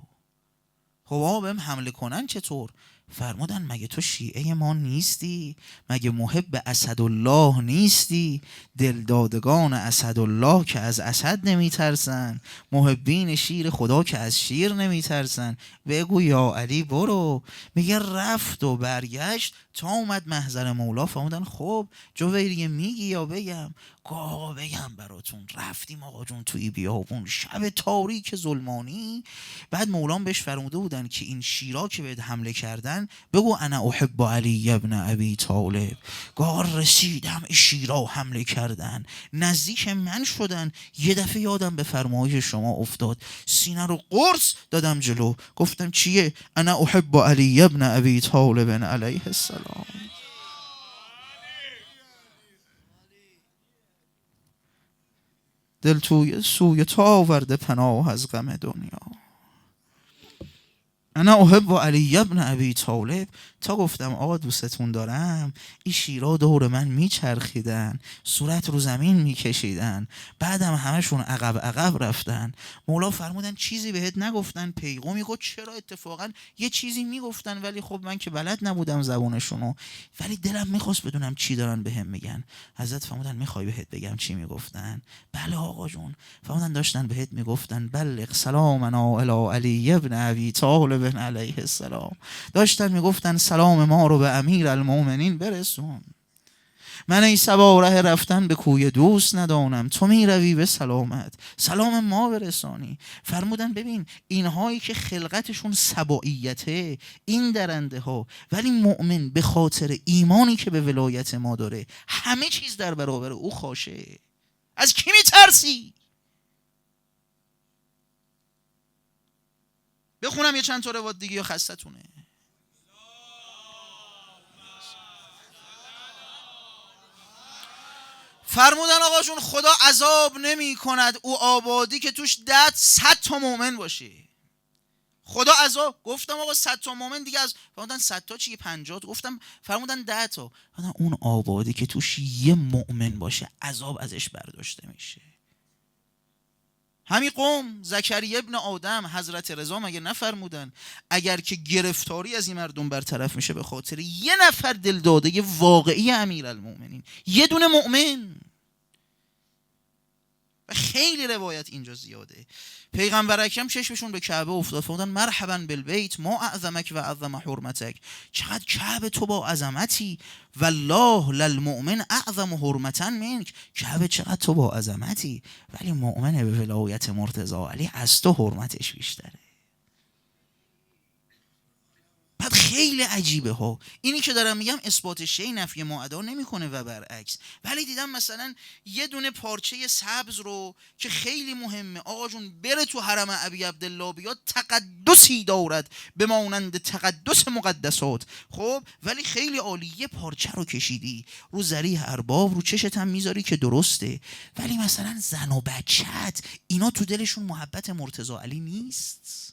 A: خب آقا بهم حمله کنن چطور؟ فرمودن مگه تو شیعه ما نیستی؟ مگه محب اسدالله نیستی؟ دلدادگان اسدالله که از اسد نمیترسن، محبین شیر خدا که از شیر نمیترسن. بگو یا علی برو. میگه رفت و برگشت تا اومد محضر مولا. فرمودن خب جویریه میگی یا بگم؟ آقا بگم براتون. رفتیم آقا جون توی بیابون شب تاریک ظلمانی. بعد مولان بهش فرموده بودن که این شیرا که بهت حمله کردن کردن بگو انا احب علی ابن ابی طالب. گاه رسیدم شیرا حمله کردن، نزدیک من شدن، یه دفعه یادم به فرمایش شما افتاد، سینه رو قرص دادم جلو، گفتم چیه؟ انا احب علی ابن ابی طالب علیه السلام. دل توی سوی تو آورده پناه از غم دنیا. انا احب علی ابن ابی طالب. تا گفتم آقا دوستتون دارم، این شیرا دور من میچرخیدن، صورت رو زمین میکشیدن، بعدم همشون عقب رفتن. مولا فرمودن چیزی بهت نگفتن؟ پیغامی؟ گفت چرا، اتفاقا یه چیزی میگفتن ولی خب من که بلد نبودم زبونشونو، ولی دلم میخواست بدونم چی دارن بهم میگن. حضرت فرمودن میخوای بهت بگم چی میگفتن؟ بله آقا جون. فرمودن داشتن بهت میگفتن بلغ سلامنا الی علی ابن ابی طالب علیه السلام. داشتن میگفتن سلام ما رو به امیر المؤمنین برسون. من ای صبا ره رفتن به کوی دوست ندانم، تو می روی به سلامت سلام ما برسانی. فرمودن ببین اینهایی که خلقتشون سبائیته، این درنده ها، ولی مؤمن به خاطر ایمانی که به ولایت ما داره همه چیز در برابر او خاشه. از کی میترسی؟ بخونم یه چند تا روایت دیگه یا خستتونه؟ فرمودن آقا جون خدا عذاب نمی کند او آبادی که توش 100 تا مؤمن باشه. خدا عذاب. گفتم آقا 100 تا مؤمن دیگه از فرمودن 100 تا چیه 50 تا؟ گفتم فرمودن 10 تا. فرمودن اون آبادی که توش یه مؤمن باشه عذاب ازش برداشته میشه. همین قوم زکریا ابن آدم حضرت رضا مگه نفرمودن اگر که گرفتاری از این مردم برطرف میشه به خاطر یه نفر دلداده واقعی امیرالمومنین، یه دونه مؤمن. و خیلی روایت اینجا زیاده. پیغمبر اکرم چشمشون به کعبه افتاد، فرمودن مرحبا بالبیت ما اعظمک و اعظم حرمتک. چقدر کعبه تو با عظمتی، والله للمؤمن اعظم حرمتا منک. کعبه چقدر تو با عظمتی، ولی مؤمن به ولایت مرتضی علی از تو حرمتش بیشتره. بعد خیلی عجیبه ها، اینی که دارم میگم اثبات شی نفی معدا نمیکنه و برعکس. ولی دیدم مثلا یه دونه پارچه سبز رو که خیلی مهمه آقا جون بره تو حرم ابی عبدالله بیاد تقدسی دارد به مانند تقدس مقدسات. خب ولی خیلی عالی، یه پارچه رو کشیدی رو ذریح ارباب، رو چشت هم میذاری که درسته، ولی مثلا زن و بچت اینا تو دلشون محبت مرتضی علی نیست،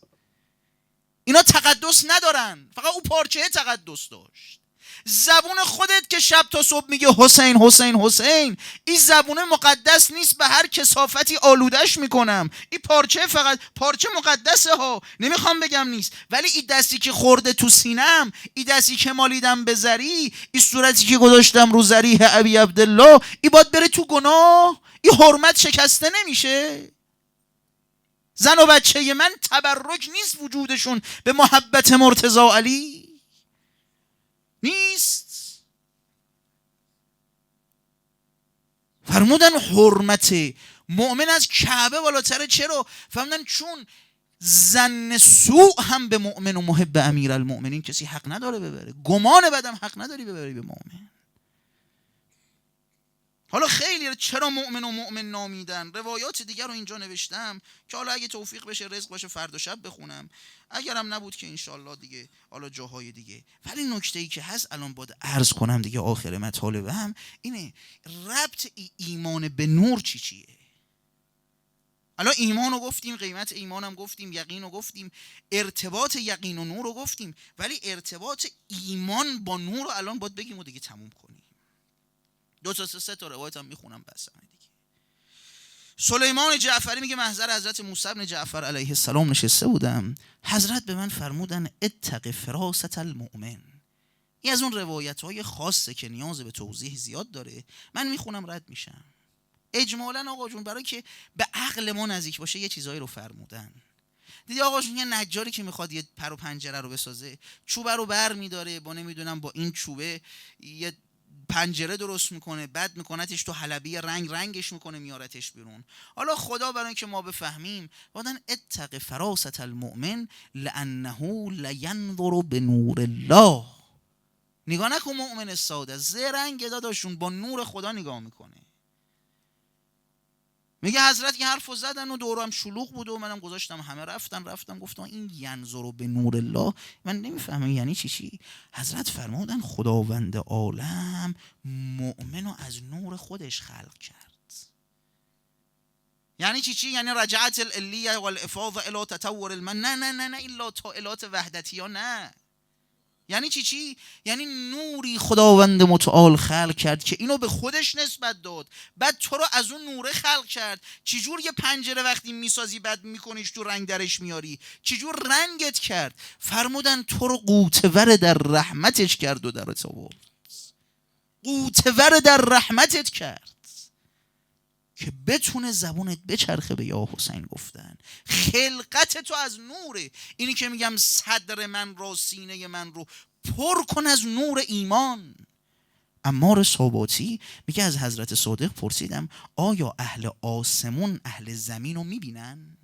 A: اینا تقدس ندارن، فقط اون پارچه تقدس داشت. زبون خودت که شب تا صبح میگه حسین حسین حسین، این زبون مقدس نیست، به هر کثافتی آلودش میکنم. این پارچه فقط پارچه مقدسه ها، نمیخوام بگم نیست، ولی این دستی که خورده تو سینم، این دستی که مالیدم به زری، این صورتی که گذاشتم رو ذریح ابی عبدالله، این باید بره تو گناه، این حرمت شکسته نمیشه. زن و بچه من تبرک نیست وجودشون به محبت مرتضی علی نیست. فرمودن حرمت مؤمن از کعبه بالاتره. چرا؟ فرمودن چون زن سوء هم به مؤمن و محب امیرالمؤمنین کسی حق نداره ببره، گمان بدم حق نداری ببری به مؤمن. حالا خیلی چرا مؤمن و مؤمن نامیدن، روایات دیگر رو اینجا نوشتم که حالا اگه توفیق بشه رزق باشه فردا شب بخونم، اگرم نبود که انشالله دیگه حالا جاهای دیگه. ولی نکته‌ای که هست الان باید عرض کنم دیگه آخر مطالبم اینه، ربط ایمان به نور چیه؟ الان ایمان رو گفتیم، قیمت ایمان هم گفتیم، یقین رو گفتیم، ارتباط یقین و نور رو گفتیم، ولی ارتباط ایمان با نور رو الان باید بگیم و دیگه تموم کنیم. 2 تا 3 تا روایت هم میخونم بسم دیگه. سلیمان جعفری میگه محضر حضرت موسی بن جعفر علیه السلام نشسته بودم، حضرت به من فرمودن اتق فراست المؤمن. این از اون روایت های خاصه که نیاز به توضیح زیاد داره، من میخونم رد میشم. اجمالا آقا جون برای که به عقل ما نزدیک باشه یه چیزایی رو فرمودن. دیدی آقا جون یه نجاری که میخواد یه پر و پنجره رو بسازه، چوبه رو بر میداره با نمیدونم با این چوبه یه پنجره درست میکنه، بعد میکنتش تو حلبی رنگش میکنه، میارتش بیرون. حالا خدا برای اینکه ما بفهمیم بعدن اتق فراست المؤمن لانه لینظر بنور الله. نگاه نکن مؤمن ساده زرنگ داداشون با نور خدا نگاه میکنه. میگه حضرت یه حرفو زدن و دورم شلوغ بود و منم گذاشتم همه رفتم گفتم این ینظر به نور الله من نمیفهمم یعنی چی. حضرت فرمودن خداوند عالم مؤمنو از نور خودش خلق کرد. یعنی چی؟ یعنی رجعت العلیه والافاض الی تطور المن. نه الا طائلات وحدتیا نه. یعنی چی؟ یعنی نوری خداوند متعال خلق کرد که اینو به خودش نسبت داد، بعد تو رو از اون نوره خلق کرد. چجور یه پنجره وقتی میسازی بعد میکنیش تو رنگ درش میاری، چجور رنگت کرد؟ فرمودن تو رو قوتور در رحمتش کرد و درت آورد. قوتور در رحمتت کرد که بتونه زبونت بچرخه به یا حسین گفتن. خلقت تو از نوره. اینی که میگم صدر من رو، سینه من رو پر کن از نور ایمان. عمار صاباتی میگه از حضرت صادق پرسیدم آیا اهل آسمون اهل زمین رو میبینن؟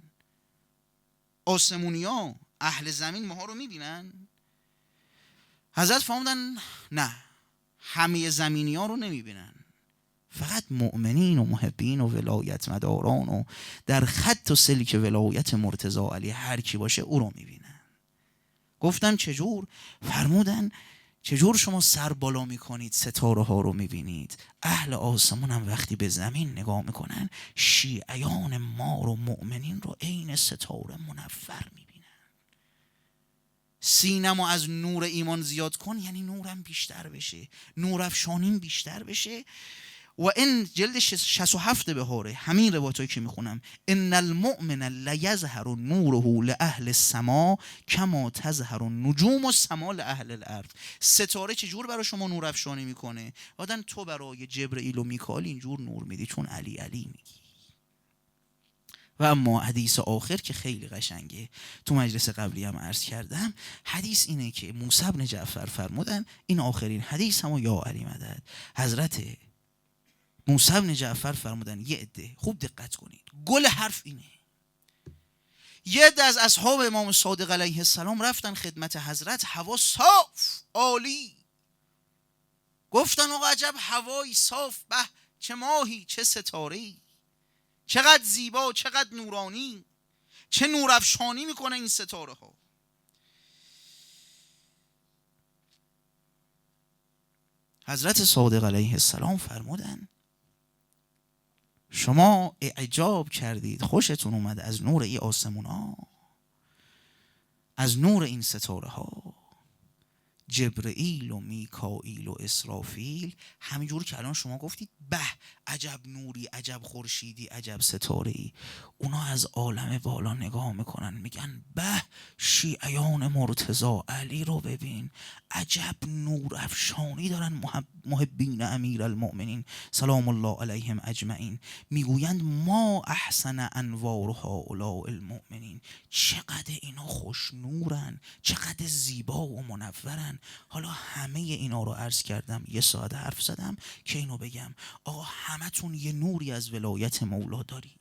A: آسمونی ها اهل زمین ماها رو میبینن؟ حضرت فرمودن نه، همه زمینی ها رو نمیبینن، فقط مؤمنین و محبین و ولایت مداران و در خط و سلک ولایت مرتضی علی هر کی باشه او رو میبینن. گفتم چجور؟ فرمودن چجور شما سر بالا میکنید ستاره ها رو میبینید، اهل آسمون هم وقتی به زمین نگاه میکنن شیعیان مار و مؤمنین رو عین ستاره منور میبینن. سینمو از نور ایمان زیاد کن یعنی نورم بیشتر بشه، نور افشانیم بیشتر بشه. و این جلد 67 بهاره همین روایتایی که میخونم ان المؤمن لیظهر نوره لاهل السما کما تظهر النجوم السما لاهل الارض. ستاره چجور برای شما نور افشانی میکنه؟ آدم تو برای جبرئیل و میکائیل اینجور نور میدی چون علی میگی. و اما حدیث آخر که خیلی قشنگه، تو مجلس قبلی هم عرض کردم، حدیث اینه که موسی بن جعفر فرمودن این آخرین حدیث هم یا علی مدد، حضرت موسی بن جعفر فرمودن یه عده خوب دقت کنید، گل حرف اینه، یه عده از اصحاب امام صادق علیه السلام رفتن خدمت حضرت، هوا صاف عالی، گفتن آقا عجب هوایی صاف، به چه ماهی چه ستاره‌ای، چقدر زیبا چقدر نورانی، چه نورافشانی میکنه این ستاره ها. حضرت صادق علیه السلام فرمودن شما اعجاب کردید، خوشتون اومد از نور این آسمون ها، از نور این ستاره ها، جبرئیل و میکائیل و اسرافیل، همینجور که الان شما گفتید به عجب نوری، عجب خورشیدی، عجب ستاره‌ای، اونا از عالم بالا نگاه میکنن میگن به شیعیان مرتضی علی رو ببین، عجب نور افشانی دارن محبین امیر المؤمنین سلام الله علیهم اجمعین، میگویند ما احسن انوار هؤلاء المؤمنین، چقدر اینا خوش نورن، چقدر زیبا و منورن. حالا همه اینا رو عرض کردم، یه ساعت حرف زدم که اینو بگم آقا همتون یه نوری از ولایت مولا دارید،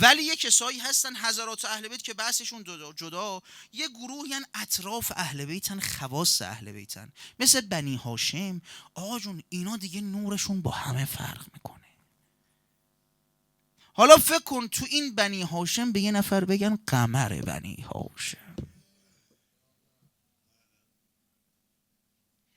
A: ولی یه کسایی هستن حضرات اهل بیت که بحثشون جدا، یه گروهی اطراف اهل بیتن، خواص اهل بیتن، مثل بنی هاشم. آقا جون اینا دیگه نورشون با همه فرق میکنه. حالا فکر کن تو این بنی هاشم به یه نفر بگن قمر بنی هاشم،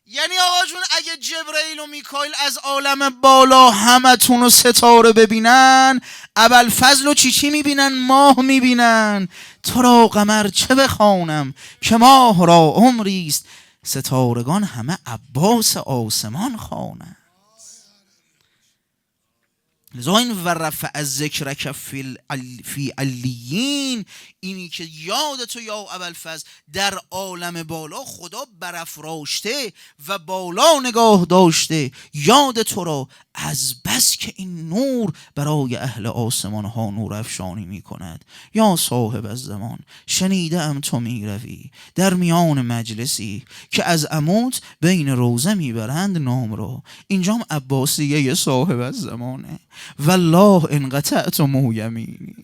A: یعنی آقا جون اگه جبرئیل و میکائیل از عالم بالا همتون رو ستاره ببینن، ابوالفضل و چی میبینن؟ ماه میبینن. تو را قمر چه بخوانم که ماه را عمریست، ستارگان همه عباس آسمان خوانند. لذا این ورفع از ذکرک فی علیین، اینی که یاد تو یا ابوالفضل در عالم بالا خدا برافراشته و بالا نگاه داشته یاد تو را، از بس که این نور برای اهل آسمان ها نور افشانی می کند. یا صاحب الزمان شنیده ام تو می روی در میان مجلسی که از عمود بین روزه می برند نام را. اینجام عباسیه صاحب الزمانه. والله ان قطعتم یمینی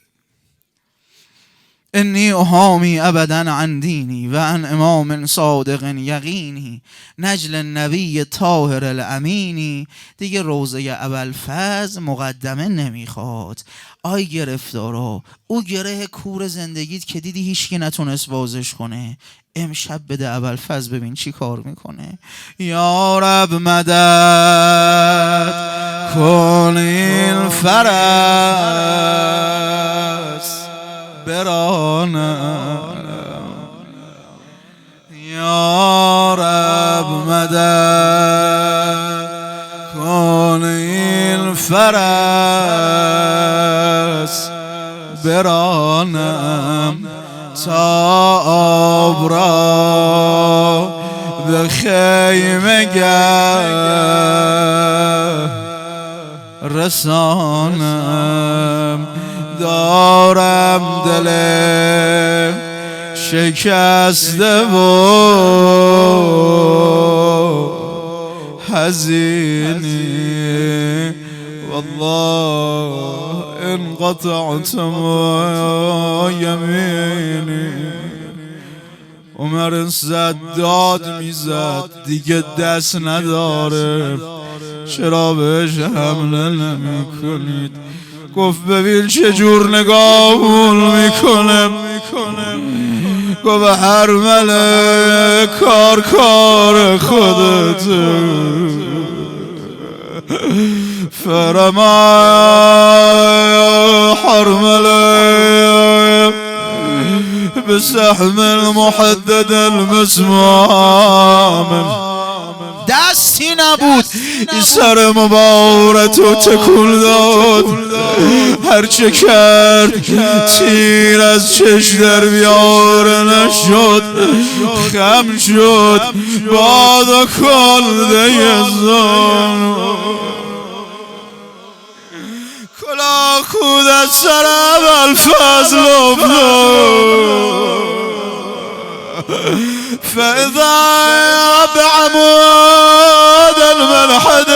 A: انی احامی ابدا عن دینی و عن امام صادق یقینی نجل النبی طاهر الامینی. دیگه روزه ابوالفضل مقدمه نمیخواد. آی گرفتارا، او گره کور زندگیت که دیدی هیچکی نتونست بازش کنه، امشب بده ابوالفضل ببین چی کار میکنه. یا رب مدد کن این فرس برانم، یا رب مدد کن این فرس برانم، تا آب را به خیمه رسانم. دارم دل شکسته و حزینی، والله ان قطعتم یمینی. عمر زداد میزد دیگه دست نداره، چرا بهش حمله نمی کنید؟ گفت ببین چجور نگاهمون میکنه. گفت هر مله کار خودت فرما حرمله بسهم المحدد المسموم. دستی نبود این سر مبارتو تکون داد، هرچه کرد تیر از چش در بیاره نشد، خم شد بادا کلده زن کلا خود از سر ابوالفضل افتاد. فإذا بعمود الملحد